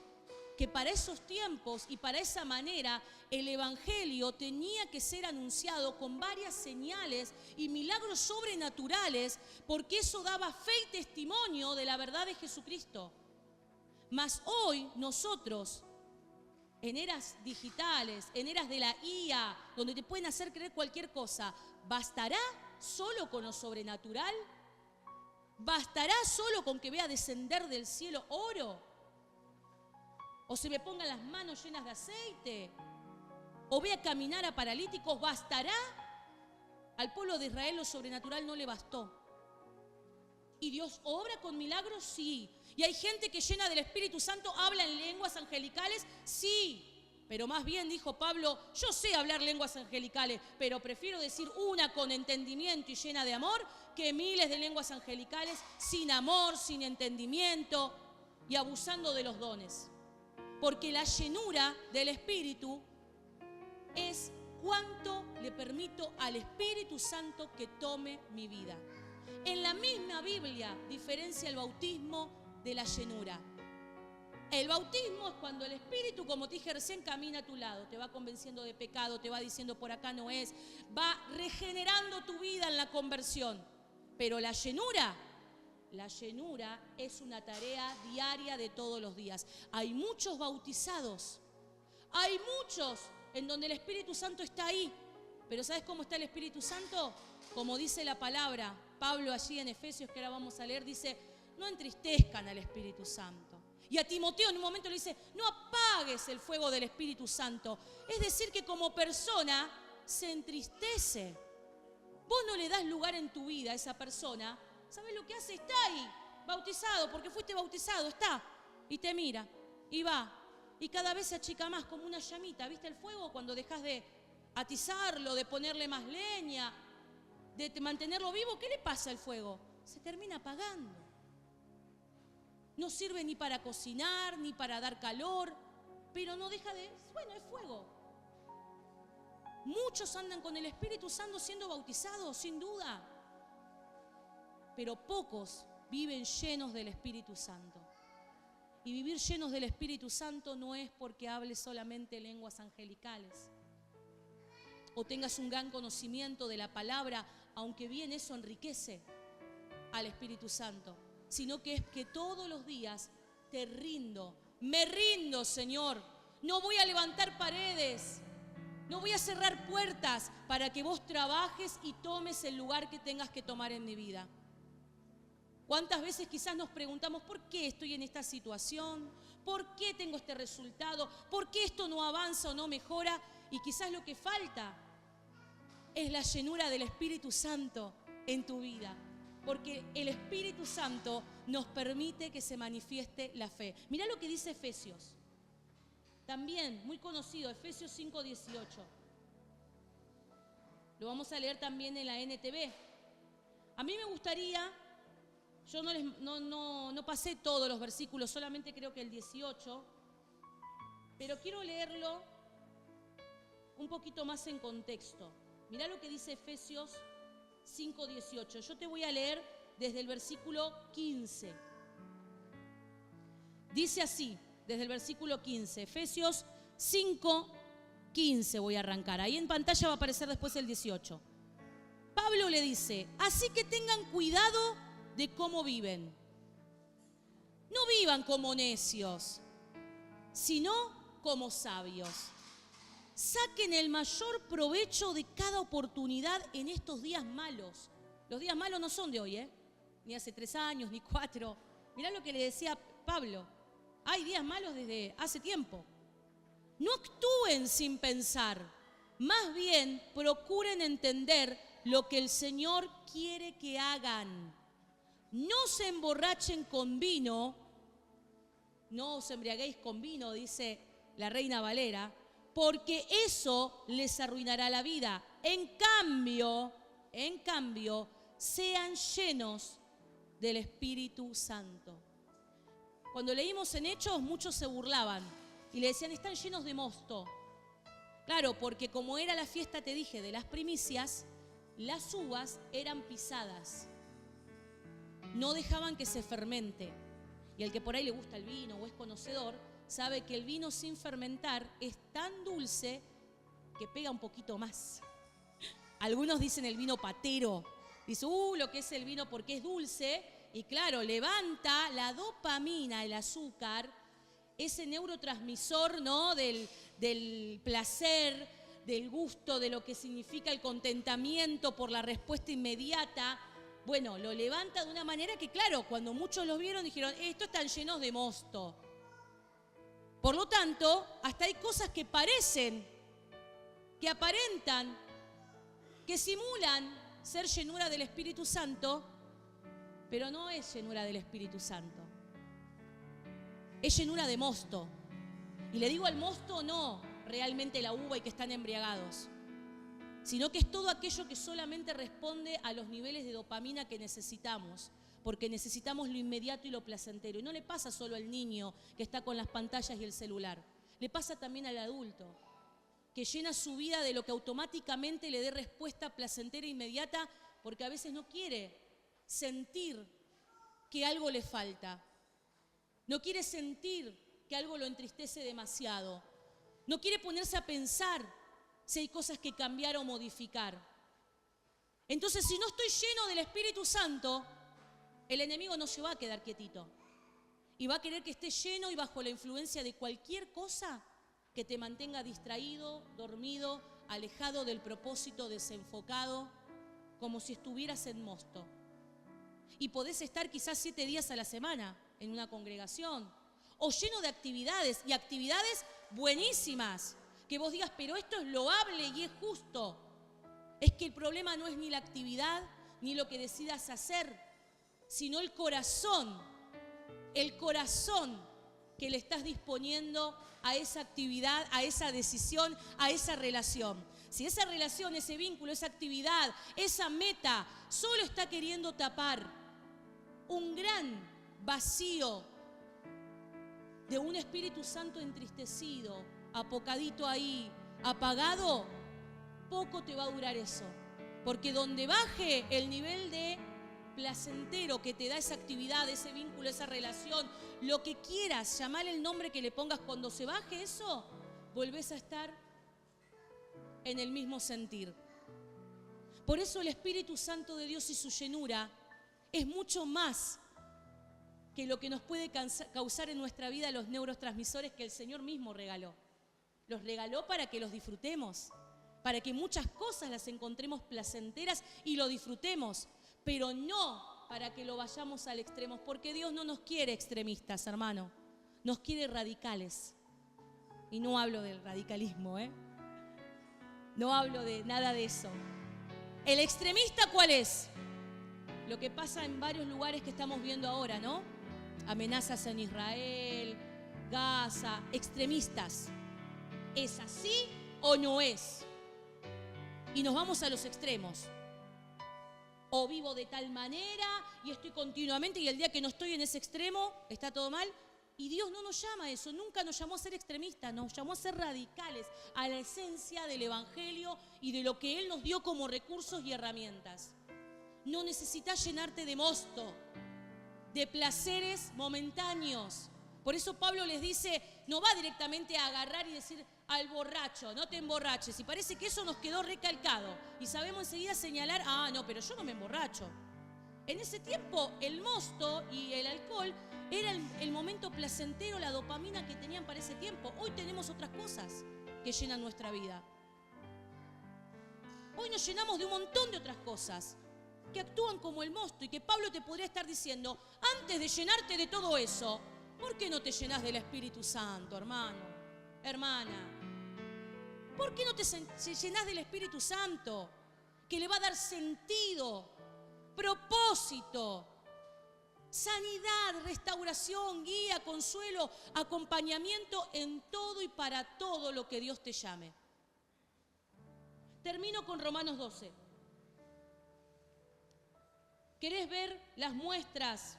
que para esos tiempos y para esa manera el Evangelio tenía que ser anunciado con varias señales y milagros sobrenaturales, porque eso daba fe y testimonio de la verdad de Jesucristo. Mas hoy nosotros, en eras digitales, en eras de la IA, donde te pueden hacer creer cualquier cosa, ¿bastará solo con lo sobrenatural? ¿Bastará solo con que vea descender del cielo oro? ¿O se me pongan las manos llenas de aceite? ¿O vea caminar a paralíticos? ¿Bastará? Al pueblo de Israel lo sobrenatural no le bastó. ¿Y Dios obra con milagros? Sí. ¿Y hay gente que llena del Espíritu Santo habla en lenguas angelicales? Sí. Pero más bien dijo Pablo: yo sé hablar lenguas angelicales, pero prefiero decir una con entendimiento y llena de amor que miles de lenguas angelicales sin amor, sin entendimiento y abusando de los dones. Porque la llenura del Espíritu es cuánto le permito al Espíritu Santo que tome mi vida. En la misma Biblia diferencia el bautismo de la llenura. El bautismo es cuando el Espíritu, como te dije recién, camina a tu lado, te va convenciendo de pecado, te va diciendo por acá no es, va regenerando tu vida en la conversión. Pero la llenura es una tarea diaria de todos los días. Hay muchos bautizados, hay muchos en donde el Espíritu Santo está ahí. Pero ¿sabes cómo está el Espíritu Santo? Como dice la palabra, Pablo allí en Efesios, que ahora vamos a leer, dice: no entristezcan al Espíritu Santo. Y a Timoteo en un momento le dice: no apagues el fuego del Espíritu Santo. Es decir, que como persona se entristece. Vos no le das lugar en tu vida a esa persona. ¿Sabes lo que hace? Está ahí, bautizado, porque fuiste bautizado, está. Y te mira, y va. Y cada vez se achica más, como una llamita. ¿Viste el fuego? Cuando dejas de atizarlo, de ponerle más leña, de mantenerlo vivo, ¿qué le pasa al fuego? Se termina apagando. No sirve ni para cocinar, ni para dar calor, pero no deja de... Bueno, es fuego. Muchos andan con el Espíritu Santo siendo bautizados, sin duda. Pero pocos viven llenos del Espíritu Santo. Y vivir llenos del Espíritu Santo no es porque hables solamente lenguas angelicales o tengas un gran conocimiento de la palabra, aunque bien eso enriquece al Espíritu Santo, sino que es que todos los días te rindo, me rindo, Señor. No voy a levantar paredes, no voy a cerrar puertas para que vos trabajes y tomes el lugar que tengas que tomar en mi vida. ¿Cuántas veces quizás nos preguntamos por qué estoy en esta situación? ¿Por qué tengo este resultado? ¿Por qué esto no avanza o no mejora? Y quizás lo que falta es la llenura del Espíritu Santo en tu vida. Porque el Espíritu Santo nos permite que se manifieste la fe. Mirá lo que dice Efesios. También muy conocido, Efesios 5:18. Lo vamos a leer también en la NTV. A mí me gustaría... Yo no pasé todos los versículos, solamente creo que el 18, pero quiero leerlo un poquito más en contexto. Mirá lo que dice Efesios 5:18. Yo te voy a leer desde el versículo 15. Dice así, desde el versículo 15, Efesios 5:15 voy a arrancar. Ahí en pantalla va a aparecer después el 18. Pablo le dice: así que tengan cuidado de cómo viven. No vivan como necios, sino como sabios. Saquen el mayor provecho de cada oportunidad en estos días malos. Los días malos no son de hoy, ni hace 3 años, ni 4. Mirá lo que le decía Pablo. Hay días malos desde hace tiempo. No actúen sin pensar. Más bien, procuren entender lo que el Señor quiere que hagan. No se emborrachen con vino, no os embriaguéis con vino, dice la Reina Valera, porque eso les arruinará la vida. En cambio, sean llenos del Espíritu Santo. Cuando leímos en Hechos, muchos se burlaban y le decían, están llenos de mosto. Claro, porque como era la fiesta, te dije, de las primicias, las uvas eran pisadas. No dejaban que se fermente. Y el que por ahí le gusta el vino o es conocedor, sabe que el vino sin fermentar es tan dulce que pega un poquito más. Algunos dicen el vino patero. Dicen, lo que es el vino porque es dulce. Y claro, levanta la dopamina, el azúcar, ese neurotransmisor, ¿no? del placer, del gusto, de lo que significa el contentamiento por la respuesta inmediata. Bueno, lo levanta de una manera que, claro, cuando muchos lo vieron dijeron, estos están llenos de mosto. Por lo tanto, hasta hay cosas que parecen, que aparentan, que simulan ser llenura del Espíritu Santo, pero no es llenura del Espíritu Santo. Es llenura de mosto. Y le digo al mosto no realmente la uva y que están embriagados, sino que es todo aquello que solamente responde a los niveles de dopamina que necesitamos, porque necesitamos lo inmediato y lo placentero. Y no le pasa solo al niño que está con las pantallas y el celular, le pasa también al adulto, que llena su vida de lo que automáticamente le dé respuesta placentera e inmediata, porque a veces no quiere sentir que algo le falta, no quiere sentir que algo lo entristece demasiado, no quiere ponerse a pensar si hay cosas que cambiar o modificar. Entonces, si no estoy lleno del Espíritu Santo, el enemigo no se va a quedar quietito y va a querer que esté lleno y bajo la influencia de cualquier cosa que te mantenga distraído, dormido, alejado del propósito, desenfocado, como si estuvieras en mosto. Y podés estar quizás 7 días a la semana en una congregación, o lleno de actividades, y actividades buenísimas, que vos digas, pero esto es loable y es justo. Es que el problema no es ni la actividad, ni lo que decidas hacer, sino el corazón que le estás disponiendo a esa actividad, a esa decisión, a esa relación. Si esa relación, ese vínculo, esa actividad, esa meta, solo está queriendo tapar un gran vacío de un Espíritu Santo entristecido, apocadito ahí, apagado, poco te va a durar eso. Porque donde baje el nivel de placentero que te da esa actividad, ese vínculo, esa relación, lo que quieras, llamar el nombre que le pongas, cuando se baje eso, volvés a estar en el mismo sentir. Por eso el Espíritu Santo de Dios y su llenura es mucho más que lo que nos puede causar en nuestra vida los neurotransmisores que el Señor mismo regaló. Los regaló para que los disfrutemos, para que muchas cosas las encontremos placenteras y lo disfrutemos, pero no para que lo vayamos al extremo, porque Dios no nos quiere extremistas, hermano, nos quiere radicales. Y no hablo del radicalismo, no hablo de nada de eso. ¿El extremista cuál es? Lo que pasa en varios lugares que estamos viendo ahora, ¿no? Amenazas en Israel, Gaza, extremistas. ¿Es así o no es? Y nos vamos a los extremos. O vivo de tal manera y estoy continuamente, y el día que no estoy en ese extremo está todo mal. Y Dios no nos llama a eso, nunca nos llamó a ser extremistas, nos llamó a ser radicales, a la esencia del Evangelio y de lo que Él nos dio como recursos y herramientas. No necesitas llenarte de mosto, de placeres momentáneos. Por eso Pablo les dice, no va directamente a agarrar y decir al borracho, no te emborraches. Y parece que eso nos quedó recalcado. Y sabemos enseguida señalar, no, pero yo no me emborracho. En ese tiempo el mosto y el alcohol era el momento placentero, la dopamina que tenían para ese tiempo. Hoy tenemos otras cosas que llenan nuestra vida. Hoy nos llenamos de un montón de otras cosas que actúan como el mosto y que Pablo te podría estar diciendo, antes de llenarte de todo eso, ¿por qué no te llenas del Espíritu Santo, hermano, hermana? ¿Por qué no te llenás del Espíritu Santo? Que le va a dar sentido, propósito, sanidad, restauración, guía, consuelo, acompañamiento en todo y para todo lo que Dios te llame. Termino con Romanos 12. ¿Querés ver las muestras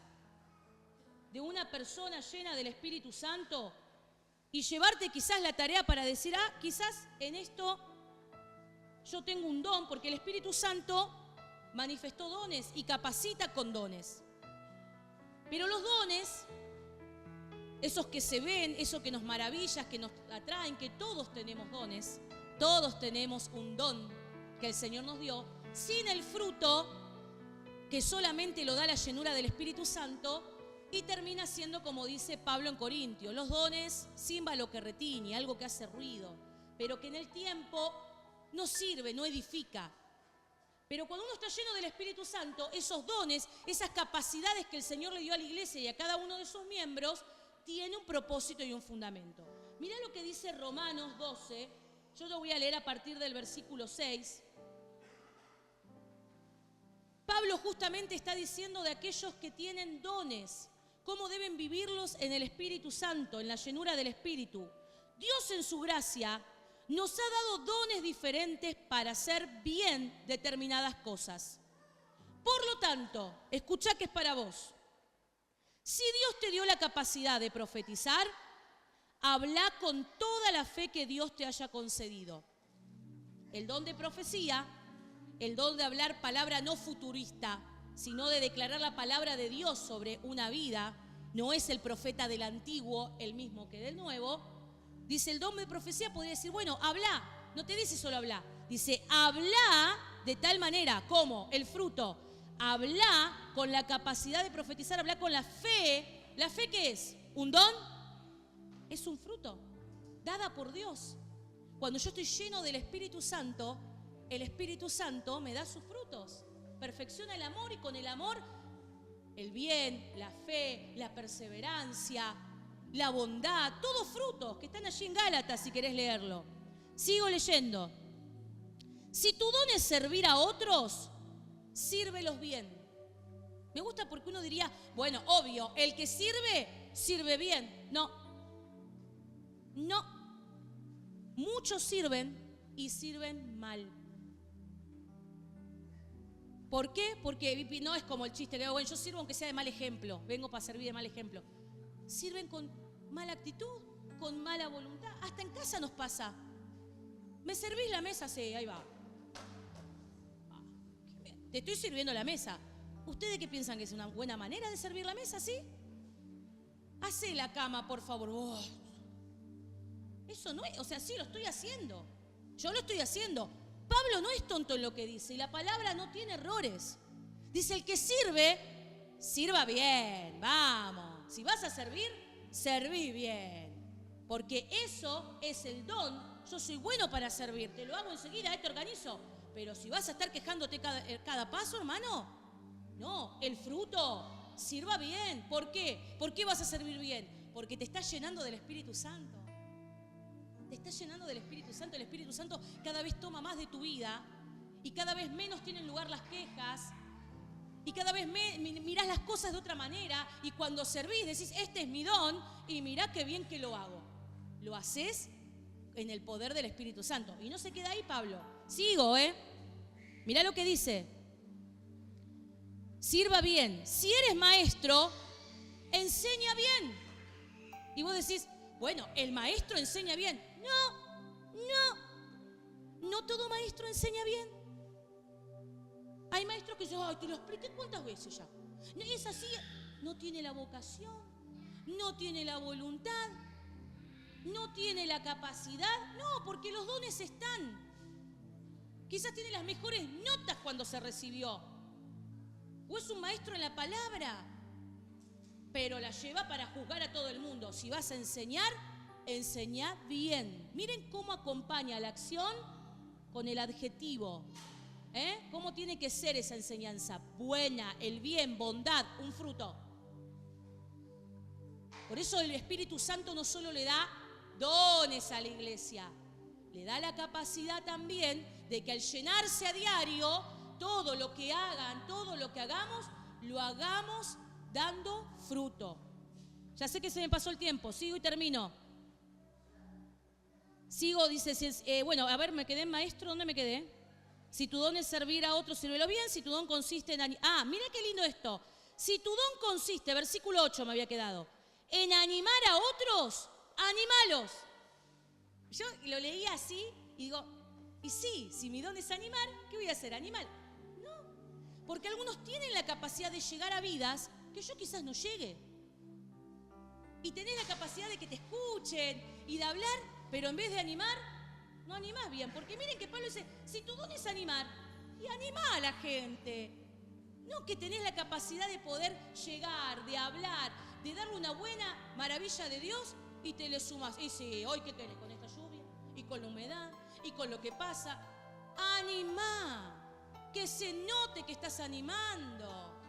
de una persona llena del Espíritu Santo? Y llevarte quizás la tarea para decir, quizás en esto yo tengo un don, porque el Espíritu Santo manifestó dones y capacita con dones. Pero los dones, esos que se ven, esos que nos maravillan, que nos atraen, que todos tenemos dones, todos tenemos un don que el Señor nos dio, sin el fruto que solamente lo da la llenura del Espíritu Santo, y termina siendo, como dice Pablo en Corintios, los dones, címbalo que retiñe, algo que hace ruido, pero que en el tiempo no sirve, no edifica. Pero cuando uno está lleno del Espíritu Santo, esos dones, esas capacidades que el Señor le dio a la iglesia y a cada uno de sus miembros, tiene un propósito y un fundamento. Mirá lo que dice Romanos 12, yo lo voy a leer a partir del versículo 6. Pablo justamente está diciendo de aquellos que tienen dones, cómo deben vivirlos en el Espíritu Santo, en la llenura del Espíritu. Dios en su gracia nos ha dado dones diferentes para hacer bien determinadas cosas. Por lo tanto, escuchá que es para vos. Si Dios te dio la capacidad de profetizar, habla con toda la fe que Dios te haya concedido. El don de profecía, el don de hablar palabra no futurista, sino de declarar la palabra de Dios sobre una vida, no es el profeta del antiguo el mismo que del nuevo. Dice, el don de profecía podría decir, bueno, habla, no te dice solo habla, dice, habla de tal manera, como el fruto, habla con la capacidad de profetizar, habla con la fe. ¿La fe qué es? ¿Un don? Es un fruto, dada por Dios. Cuando yo estoy lleno del Espíritu Santo, el Espíritu Santo me da sus frutos. Perfecciona el amor y con el amor, el bien, la fe, la perseverancia, la bondad, todos frutos que están allí en Gálatas si querés leerlo. Sigo leyendo. Si tu don es servir a otros, sírvelos bien. Me gusta porque uno diría, bueno, obvio, el que sirve, sirve bien. No. Muchos sirven y sirven mal. ¿Por qué? Porque no es como el chiste que bueno, yo sirvo aunque sea de mal ejemplo, vengo para servir de mal ejemplo. Sirven con mala actitud, con mala voluntad. Hasta en casa nos pasa. ¿Me servís la mesa? Sí, ahí va. Te estoy sirviendo la mesa. ¿Ustedes qué piensan que es una buena manera de servir la mesa, sí? Hacé la cama, por favor. Oh. Eso no es, o sea, sí lo estoy haciendo. Yo lo estoy haciendo. Pablo no es tonto en lo que dice y la palabra no tiene errores. Dice, el que sirve, sirva bien, vamos. Si vas a servir, serví bien. Porque eso es el don. Yo soy bueno para servir, te lo hago enseguida, te organizo. Pero si vas a estar quejándote cada paso, hermano, no, el fruto, sirva bien. ¿Por qué? ¿Por qué vas a servir bien? Porque te estás llenando del Espíritu Santo. Te estás llenando del Espíritu Santo. El Espíritu Santo cada vez toma más de tu vida y cada vez menos tienen lugar las quejas y cada vez mirás las cosas de otra manera y cuando servís decís, este es mi don y mirá qué bien que lo hago. Lo haces en el poder del Espíritu Santo. Y no se queda ahí, Pablo. Sigo, Mirá lo que dice. Sirva bien. Si eres maestro, enseña bien. Y vos decís, bueno, el maestro enseña bien. No todo maestro enseña bien. Hay maestros que dicen, ay, te lo expliqué cuántas veces ya. Es así, no tiene la vocación, no tiene la voluntad, no tiene la capacidad. No, porque los dones están. Quizás tiene las mejores notas cuando se recibió. O es un maestro en la palabra, pero la lleva para juzgar a todo el mundo. Si vas a enseñar, enseñá bien. Miren cómo acompaña la acción con el adjetivo. ¿Cómo tiene que ser esa enseñanza? Buena, el bien, bondad, un fruto. Por eso el Espíritu Santo no solo le da dones a la iglesia, le da la capacidad también de que al llenarse a diario, todo lo que hagan, todo lo que hagamos, lo hagamos dando fruto. Ya sé que se me pasó el tiempo, sigo y termino. Sigo, dice, bueno, a ver, me quedé maestro, ¿dónde me quedé? Si tu don es servir a otros, sírvelo bien. Si tu don consiste en... mira qué lindo esto. Si tu don consiste, versículo 8 me había quedado, en animar a otros, anímalos. Yo lo leí así y digo, y sí, si mi don es animar, ¿qué voy a hacer? ¿Animal? No, porque algunos tienen la capacidad de llegar a vidas que yo quizás no llegue. Y tenés la capacidad de que te escuchen y de hablar, pero en vez de animar, no animás bien. Porque miren que Pablo dice, si tu don es animar, y animá a la gente. No que tenés la capacidad de poder llegar, de hablar, de darle una buena maravilla de Dios y te le sumas. Y sí, hoy qué tenés con esta lluvia, y con la humedad, y con lo que pasa. Animá, que se note que estás animando.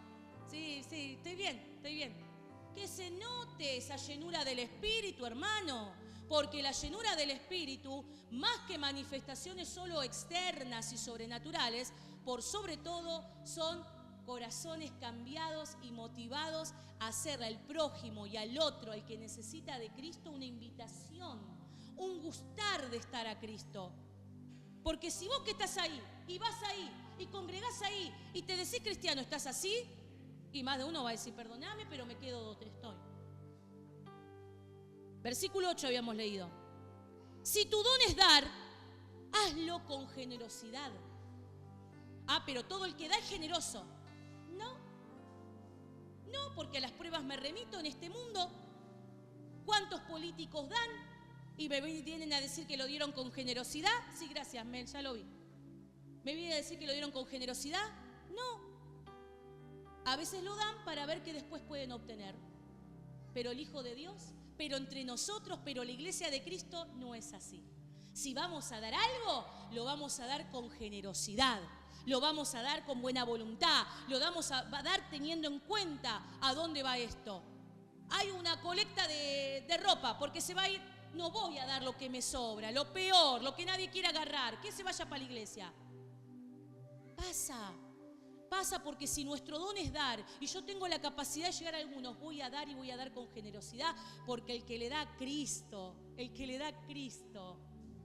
Sí, estoy bien. Que se note esa llenura del Espíritu, hermano. Porque la llenura del Espíritu, más que manifestaciones solo externas y sobrenaturales, por sobre todo son corazones cambiados y motivados a hacerle al prójimo y al otro, al que necesita de Cristo, una invitación, un gustar de estar a Cristo. Porque si vos que estás ahí, y vas ahí, y congregás ahí, y te decís cristiano, estás así, y más de uno va a decir, perdóname, pero me quedo donde estoy. Versículo 8 habíamos leído. Si tu don es dar, hazlo con generosidad. Pero todo el que da es generoso. No, porque a las pruebas me remito en este mundo. ¿Cuántos políticos dan? Y me vienen a decir que lo dieron con generosidad. Sí, gracias, Mel, ya lo vi. ¿Me vienen a decir que lo dieron con generosidad? No. A veces lo dan para ver qué después pueden obtener. Pero el Hijo de Dios, pero entre nosotros, pero la Iglesia de Cristo no es así. Si vamos a dar algo, lo vamos a dar con generosidad. Lo vamos a dar con buena voluntad. Lo vamos a dar teniendo en cuenta a dónde va esto. Hay una colecta de ropa porque se va a ir. No voy a dar lo que me sobra, lo peor, lo que nadie quiere agarrar. Que se vaya para la iglesia. Pasa porque si nuestro don es dar y yo tengo la capacidad de llegar a algunos, voy a dar y voy a dar con generosidad, porque el que le da a Cristo,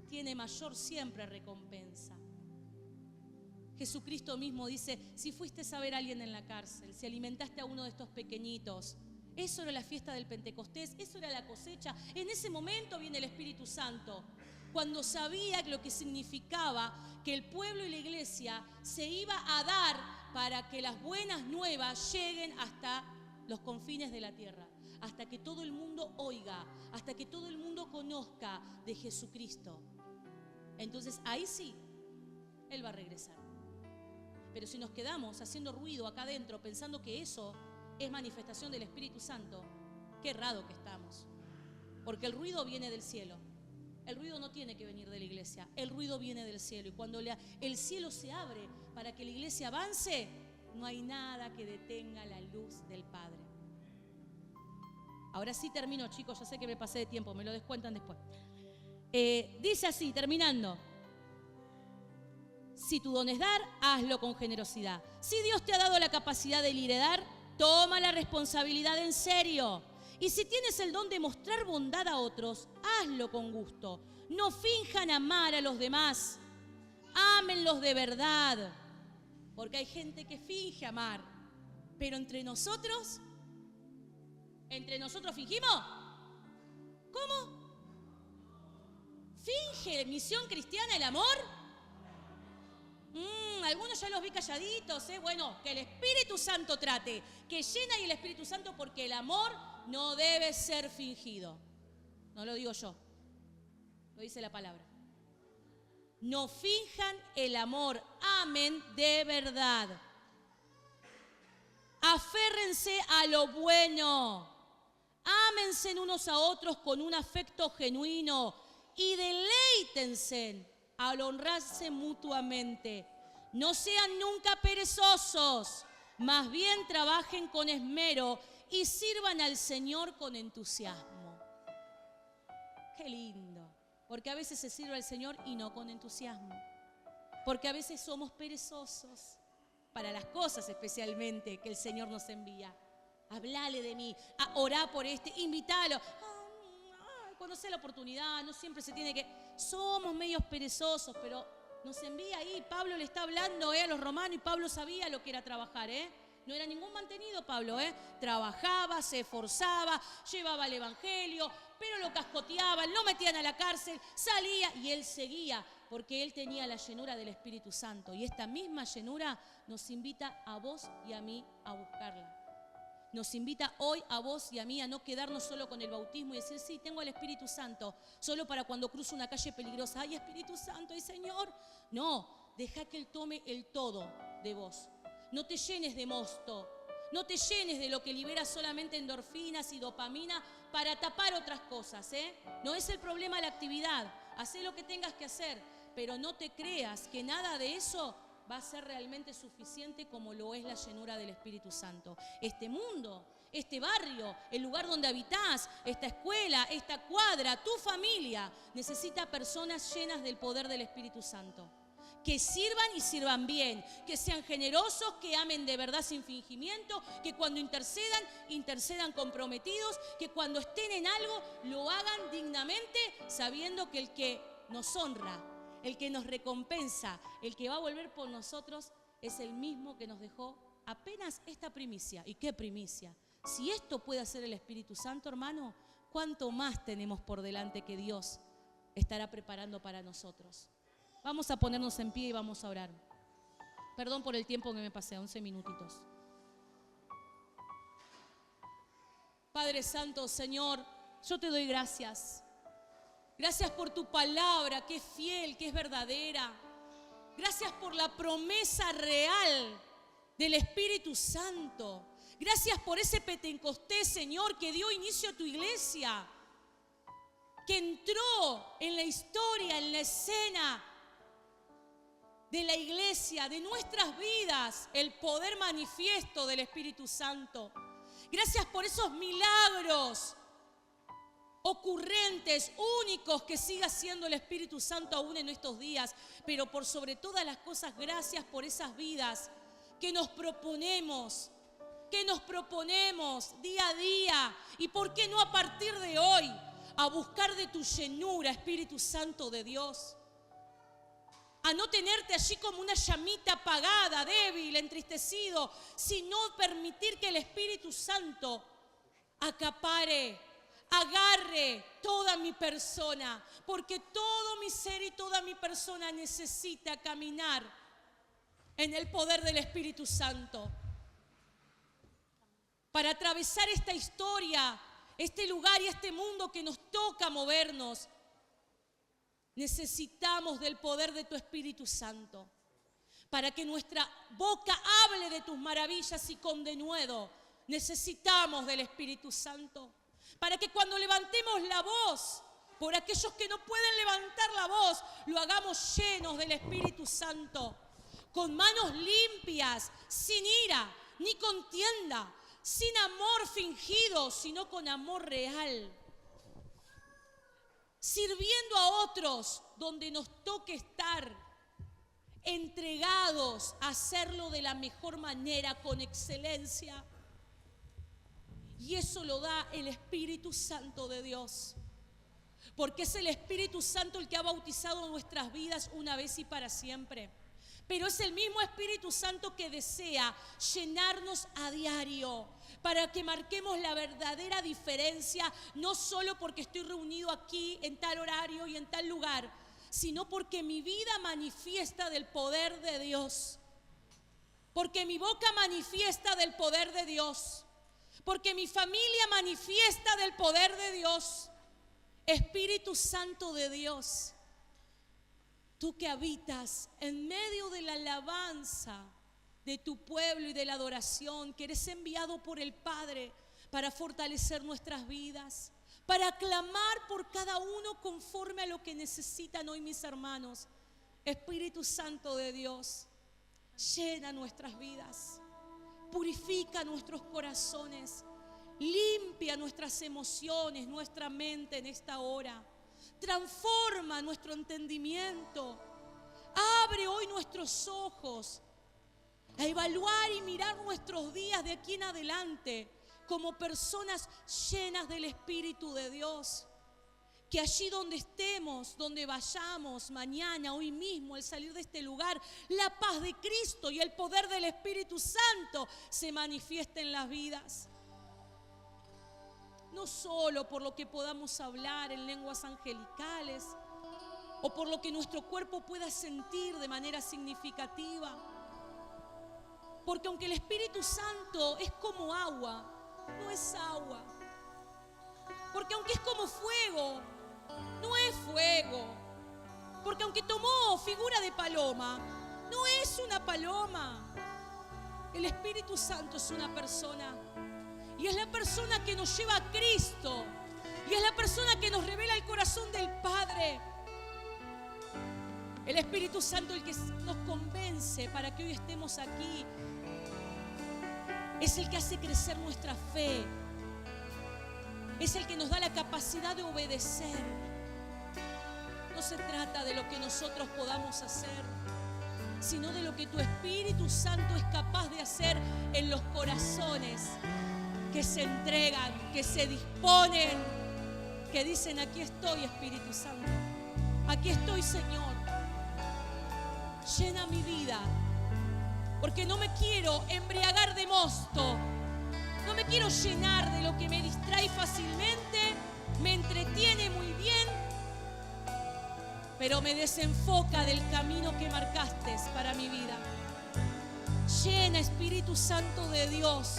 tiene mayor siempre recompensa. Jesucristo mismo dice, si fuiste a ver a alguien en la cárcel, si alimentaste a uno de estos pequeñitos, eso era la fiesta del Pentecostés, eso era la cosecha. En ese momento viene el Espíritu Santo, cuando sabía lo que significaba que el pueblo y la iglesia se iba a dar para que las buenas nuevas lleguen hasta los confines de la tierra, hasta que todo el mundo oiga, hasta que todo el mundo conozca de Jesucristo. Entonces ahí sí, Él va a regresar. Pero si nos quedamos haciendo ruido acá adentro pensando que eso es manifestación del Espíritu Santo, qué errado que estamos. Porque el ruido viene del cielo. El ruido no tiene que venir de la iglesia, el ruido viene del cielo. Y cuando el cielo se abre para que la iglesia avance, no hay nada que detenga la luz del Padre. Ahora sí termino, chicos, ya sé que me pasé de tiempo, me lo descuentan después. Dice así, terminando. Si tu don es dar, hazlo con generosidad. Si Dios te ha dado la capacidad de liderar, toma la responsabilidad en serio. Y si tienes el don de mostrar bondad a otros, hazlo con gusto. No finjan amar a los demás. Ámenlos de verdad. Porque hay gente que finge amar. Pero entre nosotros fingimos. ¿Cómo? ¿Finge misión cristiana el amor? Algunos ya los vi calladitos, Bueno, que el Espíritu Santo trate, que llena y el Espíritu Santo, porque el amor no debe ser fingido. No lo digo yo, lo dice la palabra. No finjan el amor, amen de verdad. Aférrense a lo bueno, ámense unos a otros con un afecto genuino y deleítense al honrarse mutuamente. No sean nunca perezosos, más bien trabajen con esmero y sirvan al Señor con entusiasmo. Qué lindo. Porque a veces se sirve al Señor y no con entusiasmo. Porque a veces somos perezosos para las cosas especialmente que el Señor nos envía. Hablale de mí, orá por invítalo. Cuando sea la oportunidad, no siempre se tiene que... Somos medios perezosos, pero nos envía ahí. Pablo le está hablando a los romanos y Pablo sabía lo que era trabajar, No era ningún mantenido Pablo, Trabajaba, se esforzaba, llevaba el evangelio, pero lo cascoteaban, lo metían a la cárcel, salía y él seguía, porque él tenía la llenura del Espíritu Santo. Y esta misma llenura nos invita a vos y a mí a buscarla. Nos invita hoy a vos y a mí a no quedarnos solo con el bautismo y decir, sí, tengo el Espíritu Santo, solo para cuando cruzo una calle peligrosa. ¡Ay, Espíritu Santo, ay, Señor! No, deja que Él tome el todo de vos. No te llenes de mosto, no te llenes de lo que libera solamente endorfinas y dopamina para tapar otras cosas, No es el problema la actividad, hacé lo que tengas que hacer, pero no te creas que nada de eso va a ser realmente suficiente como lo es la llenura del Espíritu Santo. Este mundo, este barrio, el lugar donde habitás, esta escuela, esta cuadra, tu familia, necesita personas llenas del poder del Espíritu Santo. Que sirvan y sirvan bien, que sean generosos, que amen de verdad sin fingimiento, que cuando intercedan comprometidos, que cuando estén en algo lo hagan dignamente, sabiendo que el que nos honra, el que nos recompensa, el que va a volver por nosotros, es el mismo que nos dejó apenas esta primicia. ¿Y qué primicia? Si esto puede hacer el Espíritu Santo, hermano, ¿cuánto más tenemos por delante que Dios estará preparando para nosotros? Vamos a ponernos en pie y vamos a orar. Perdón por el tiempo que me pasé, 11 minutitos. Padre Santo, Señor, yo te doy gracias. Gracias por tu palabra, que es fiel, que es verdadera. Gracias por la promesa real del Espíritu Santo. Gracias por ese Pentecostés, Señor, que dio inicio a tu iglesia, que entró en la historia, en la escena de la iglesia, de nuestras vidas, el poder manifiesto del Espíritu Santo. Gracias por esos milagros ocurrentes, únicos, que siga siendo el Espíritu Santo aún en estos días. Pero por sobre todas las cosas, gracias por esas vidas que nos proponemos día a día. Y por qué no a partir de hoy, a buscar de tu llenura, Espíritu Santo de Dios. A no tenerte allí como una llamita apagada, débil, entristecido, sino permitir que el Espíritu Santo acapare, agarre toda mi persona, porque todo mi ser y toda mi persona necesita caminar en el poder del Espíritu Santo. Para atravesar esta historia, este lugar y este mundo que nos toca movernos, necesitamos del poder de tu Espíritu Santo. Para que nuestra boca hable de tus maravillas y con denuedo, necesitamos del Espíritu Santo. Para que cuando levantemos la voz, por aquellos que no pueden levantar la voz, lo hagamos llenos del Espíritu Santo. Con manos limpias, sin ira ni contienda, sin amor fingido, sino con amor real. Sirviendo a otros donde nos toque estar, entregados a hacerlo de la mejor manera, con excelencia. Y eso lo da el Espíritu Santo de Dios. Porque es el Espíritu Santo el que ha bautizado nuestras vidas una vez y para siempre. Pero es el mismo Espíritu Santo que desea llenarnos a diario para que marquemos la verdadera diferencia, no solo porque estoy reunido aquí en tal horario y en tal lugar, sino porque mi vida manifiesta del poder de Dios, porque mi boca manifiesta del poder de Dios, porque mi familia manifiesta del poder de Dios. Espíritu Santo de Dios, tú que habitas en medio de la alabanza de tu pueblo y de la adoración, que eres enviado por el Padre para fortalecer nuestras vidas, para clamar por cada uno conforme a lo que necesitan hoy mis hermanos. Espíritu Santo de Dios, llena nuestras vidas, purifica nuestros corazones, limpia nuestras emociones, nuestra mente en esta hora. Transforma nuestro entendimiento. Abre hoy nuestros ojos a evaluar y mirar nuestros días de aquí en adelante como personas llenas del Espíritu de Dios. Que allí donde estemos, donde vayamos, mañana, hoy mismo, al salir de este lugar, la paz de Cristo y el poder del Espíritu Santo se manifieste en las vidas. No solo por lo que podamos hablar en lenguas angelicales o por lo que nuestro cuerpo pueda sentir de manera significativa. Porque aunque el Espíritu Santo es como agua, no es agua. Porque aunque es como fuego, no es fuego. Porque aunque tomó figura de paloma, no es una paloma. El Espíritu Santo es una persona. Y es la persona que nos lleva a Cristo. Y es la persona que nos revela el corazón del Padre. El Espíritu Santo, el que nos convence para que hoy estemos aquí, es el que hace crecer nuestra fe. Es el que nos da la capacidad de obedecer. No se trata de lo que nosotros podamos hacer, sino de lo que tu Espíritu Santo es capaz de hacer en los corazones que se entregan, que se disponen, que dicen: aquí estoy, Espíritu Santo, aquí estoy, Señor, llena mi vida, porque no me quiero embriagar de mosto, no me quiero llenar de lo que me distrae fácilmente, me entretiene muy bien, pero me desenfoca del camino que marcaste para mi vida. Llena, Espíritu Santo de Dios,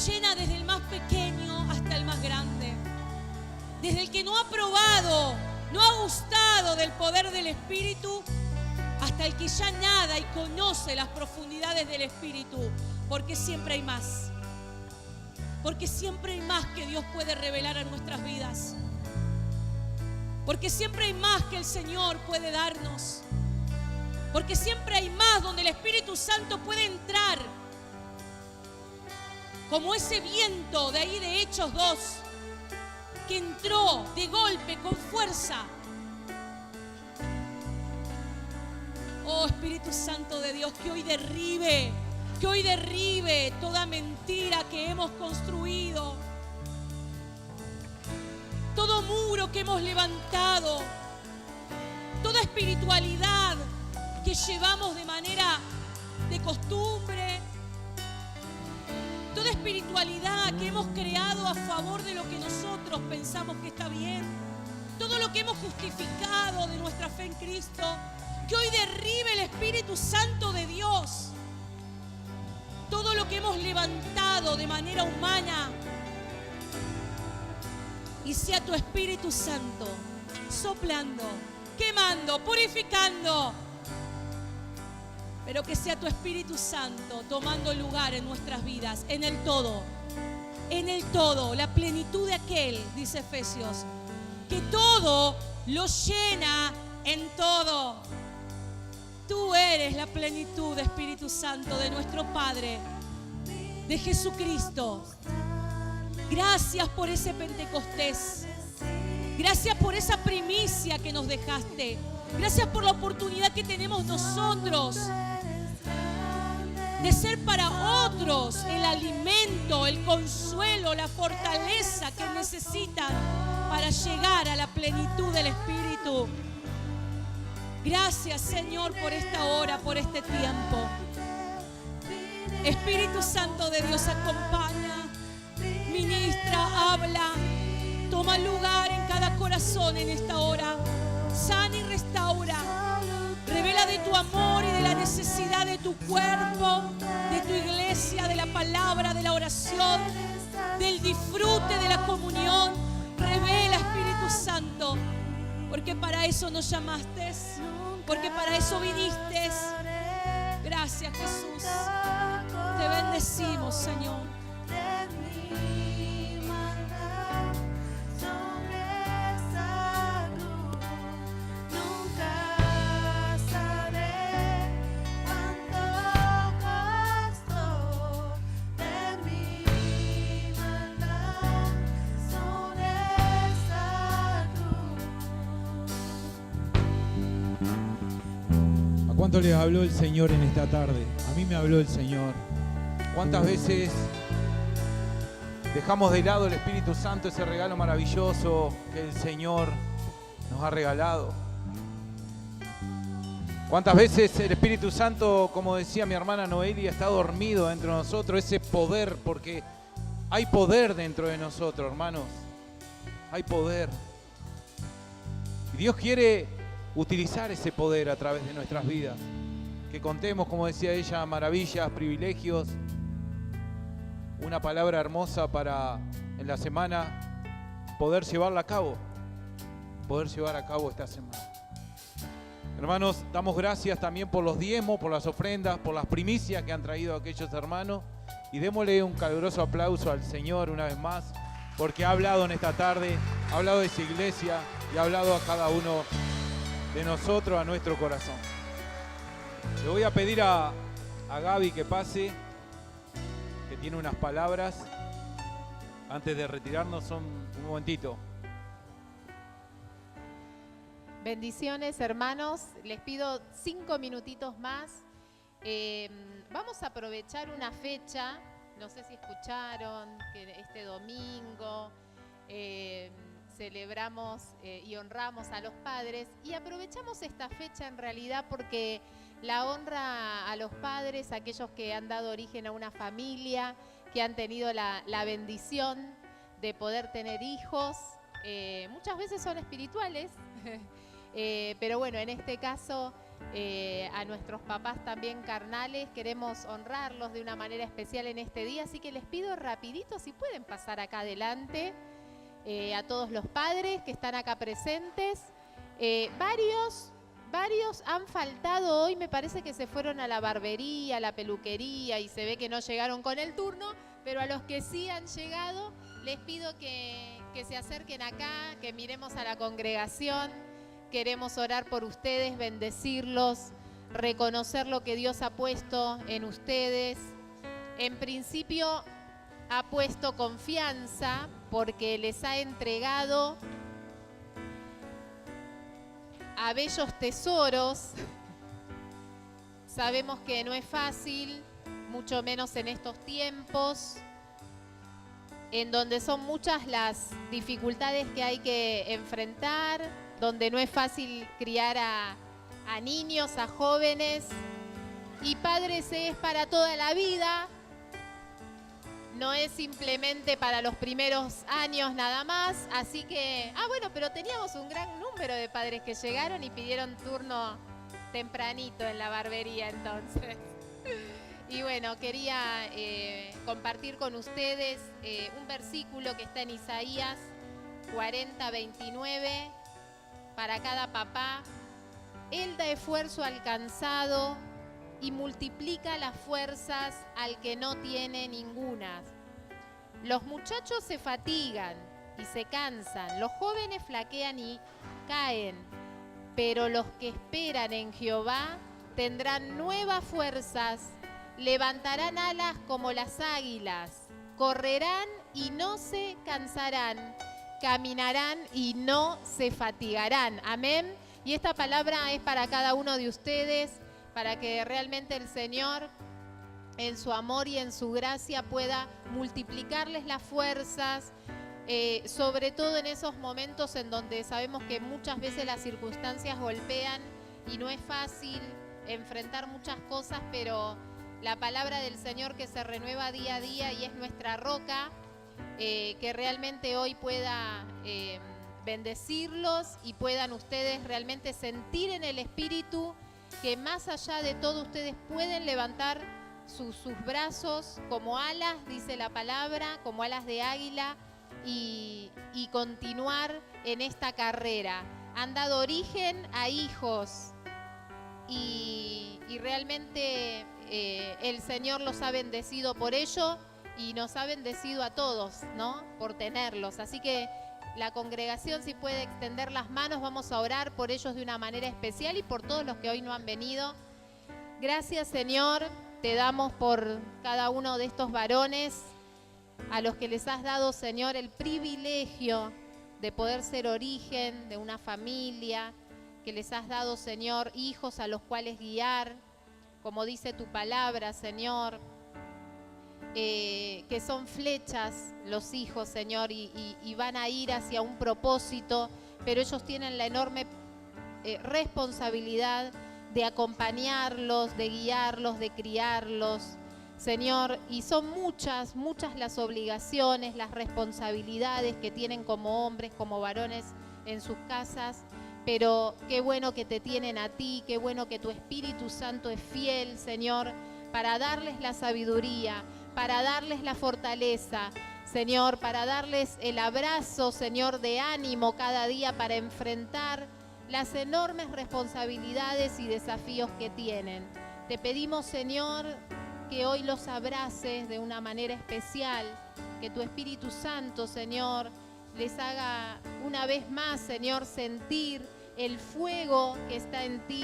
llena desde el más pequeño hasta el más grande, desde el que no ha probado, no ha gustado del poder del Espíritu, hasta el que ya nada y conoce las profundidades del Espíritu, porque siempre hay más. Porque siempre hay más que Dios puede revelar a nuestras vidas. Porque siempre hay más que el Señor puede darnos. Porque siempre hay más donde el Espíritu Santo puede entrar. Como ese viento de ahí de Hechos 2, que entró de golpe, con fuerza. Oh, Espíritu Santo de Dios, que hoy derribe toda mentira que hemos construido, todo muro que hemos levantado, toda espiritualidad que llevamos de manera de costumbre, toda espiritualidad que hemos creado a favor de lo que nosotros pensamos que está bien, todo lo que hemos justificado de nuestra fe en Cristo, que hoy derribe el Espíritu Santo de Dios. Todo lo que hemos levantado de manera humana, y sea tu Espíritu Santo soplando, quemando, purificando, pero que sea tu Espíritu Santo tomando lugar en nuestras vidas, en el todo, la plenitud de aquel, dice Efesios, que todo lo llena en todo. Tú eres la plenitud, Espíritu Santo, de nuestro Padre, de Jesucristo. Gracias por ese Pentecostés. Gracias por esa primicia que nos dejaste. Gracias por la oportunidad que tenemos nosotros de ser para otros el alimento, el consuelo, la fortaleza que necesitan para llegar a la plenitud del Espíritu. Gracias, Señor, por esta hora, por este tiempo. Espíritu Santo de Dios, acompaña, ministra, habla, toma lugar en cada corazón en esta hora. Sana y restaura. Revela de tu amor y de la necesidad de tu cuerpo, de tu iglesia, de la palabra, de la oración, del disfrute de la comunión. Revela, Espíritu Santo, porque para eso nos llamaste, porque para eso viniste. Gracias, Jesús. Te bendecimos, Señor. ¿Cuánto les habló el Señor en esta tarde? A mí me habló el Señor. ¿Cuántas veces dejamos de lado el Espíritu Santo, ese regalo maravilloso que el Señor nos ha regalado? ¿Cuántas veces el Espíritu Santo, como decía mi hermana Noelia, está dormido dentro de nosotros? Ese poder, porque hay poder dentro de nosotros, hermanos. Hay poder. Y Dios quiere utilizar ese poder a través de nuestras vidas. Que contemos, como decía ella, maravillas, privilegios. Una palabra hermosa para en la semana poder llevarla a cabo. Poder llevar a cabo esta semana. Hermanos, damos gracias también por los diezmos, por las ofrendas, por las primicias que han traído aquellos hermanos. Y démosle un caluroso aplauso al Señor una vez más, porque ha hablado en esta tarde, ha hablado de su iglesia y ha hablado a cada uno de nosotros, a nuestro corazón. Le voy a pedir a Gaby que pase, que tiene unas palabras. Antes de retirarnos, un momentito. Bendiciones, hermanos. Les pido 5 minutitos más. Vamos a aprovechar una fecha, no sé si escucharon, que este domingo celebramos y honramos a los padres, y aprovechamos esta fecha en realidad porque la honra a los padres, aquellos que han dado origen a una familia, que han tenido la bendición de poder tener hijos, muchas veces son espirituales, pero bueno, en este caso a nuestros papás también carnales queremos honrarlos de una manera especial en este día, así que les pido rapidito si pueden pasar acá adelante, a todos los padres que están acá presentes. Varios han faltado hoy, me parece que se fueron a la barbería, a la peluquería y se ve que no llegaron con el turno, pero a los que sí han llegado les pido que se acerquen acá, que miremos a la congregación. Queremos orar por ustedes, bendecirlos, reconocer lo que Dios ha puesto en ustedes. En principio ha puesto confianza porque les ha entregado a bellos tesoros. Sabemos que no es fácil, mucho menos en estos tiempos, en donde son muchas las dificultades que hay que enfrentar, donde no es fácil criar a niños, a jóvenes, y padres es para toda la vida, no es simplemente para los primeros años nada más, así que, bueno, pero teníamos un gran número de padres que llegaron y pidieron turno tempranito en la barbería entonces. Y bueno, quería compartir con ustedes un versículo que está en Isaías 40:29, para cada papá. Él da esfuerzo al cansado y multiplica las fuerzas al que no tiene ninguna. Los muchachos se fatigan y se cansan, los jóvenes flaquean y caen, pero los que esperan en Jehová tendrán nuevas fuerzas, levantarán alas como las águilas, correrán y no se cansarán, caminarán y no se fatigarán. Amén. Y esta palabra es para cada uno de ustedes, para que realmente el Señor, en su amor y en su gracia, pueda multiplicarles las fuerzas, sobre todo en esos momentos en donde sabemos que muchas veces las circunstancias golpean y no es fácil enfrentar muchas cosas, pero la palabra del Señor que se renueva día a día y es nuestra roca, que realmente hoy pueda bendecirlos y puedan ustedes realmente sentir en el Espíritu que más allá de todo ustedes pueden levantar sus brazos como alas, dice la palabra, como alas de águila y continuar en esta carrera. Han dado origen a hijos y realmente el Señor los ha bendecido por ello y nos ha bendecido a todos, ¿no? Por tenerlos. Así que la congregación, si puede extender las manos, vamos a orar por ellos de una manera especial y por todos los que hoy no han venido. Gracias, Señor, te damos por cada uno de estos varones a los que les has dado, Señor, el privilegio de poder ser origen de una familia, porque les has dado, Señor, hijos a los cuales guiar, como dice tu palabra, Señor, que son flechas los hijos, Señor, y van a ir hacia un propósito, pero ellos tienen la enorme responsabilidad de acompañarlos, de guiarlos, de criarlos, Señor, y son muchas las obligaciones, las responsabilidades que tienen como hombres, como varones en sus casas, pero qué bueno que te tienen a ti, qué bueno que tu Espíritu Santo es fiel, Señor, para darles la sabiduría, para darles la fortaleza, Señor, para darles el abrazo, Señor, de ánimo cada día para enfrentar las enormes responsabilidades y desafíos que tienen. Te pedimos, Señor, que hoy los abraces de una manera especial, que tu Espíritu Santo, Señor, les haga una vez más, Señor, sentir el fuego que está en ti,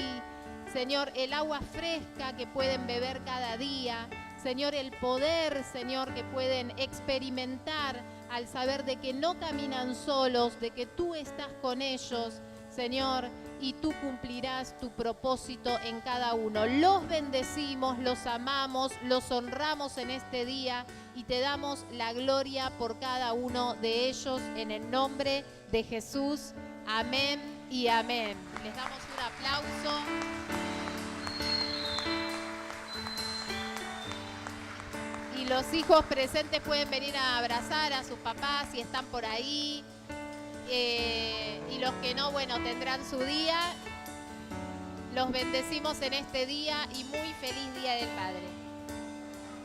Señor, el agua fresca que pueden beber cada día, Señor, el poder, Señor, que pueden experimentar al saber de que no caminan solos, de que tú estás con ellos, Señor, y tú cumplirás tu propósito en cada uno. Los bendecimos, los amamos, los honramos en este día y te damos la gloria por cada uno de ellos en el nombre de Jesús. Amén y amén. Les damos un aplauso. Y los hijos presentes pueden venir a abrazar a sus papás si están por ahí. Y los que no, bueno, tendrán su día. Los bendecimos en este día y muy feliz Día del Padre.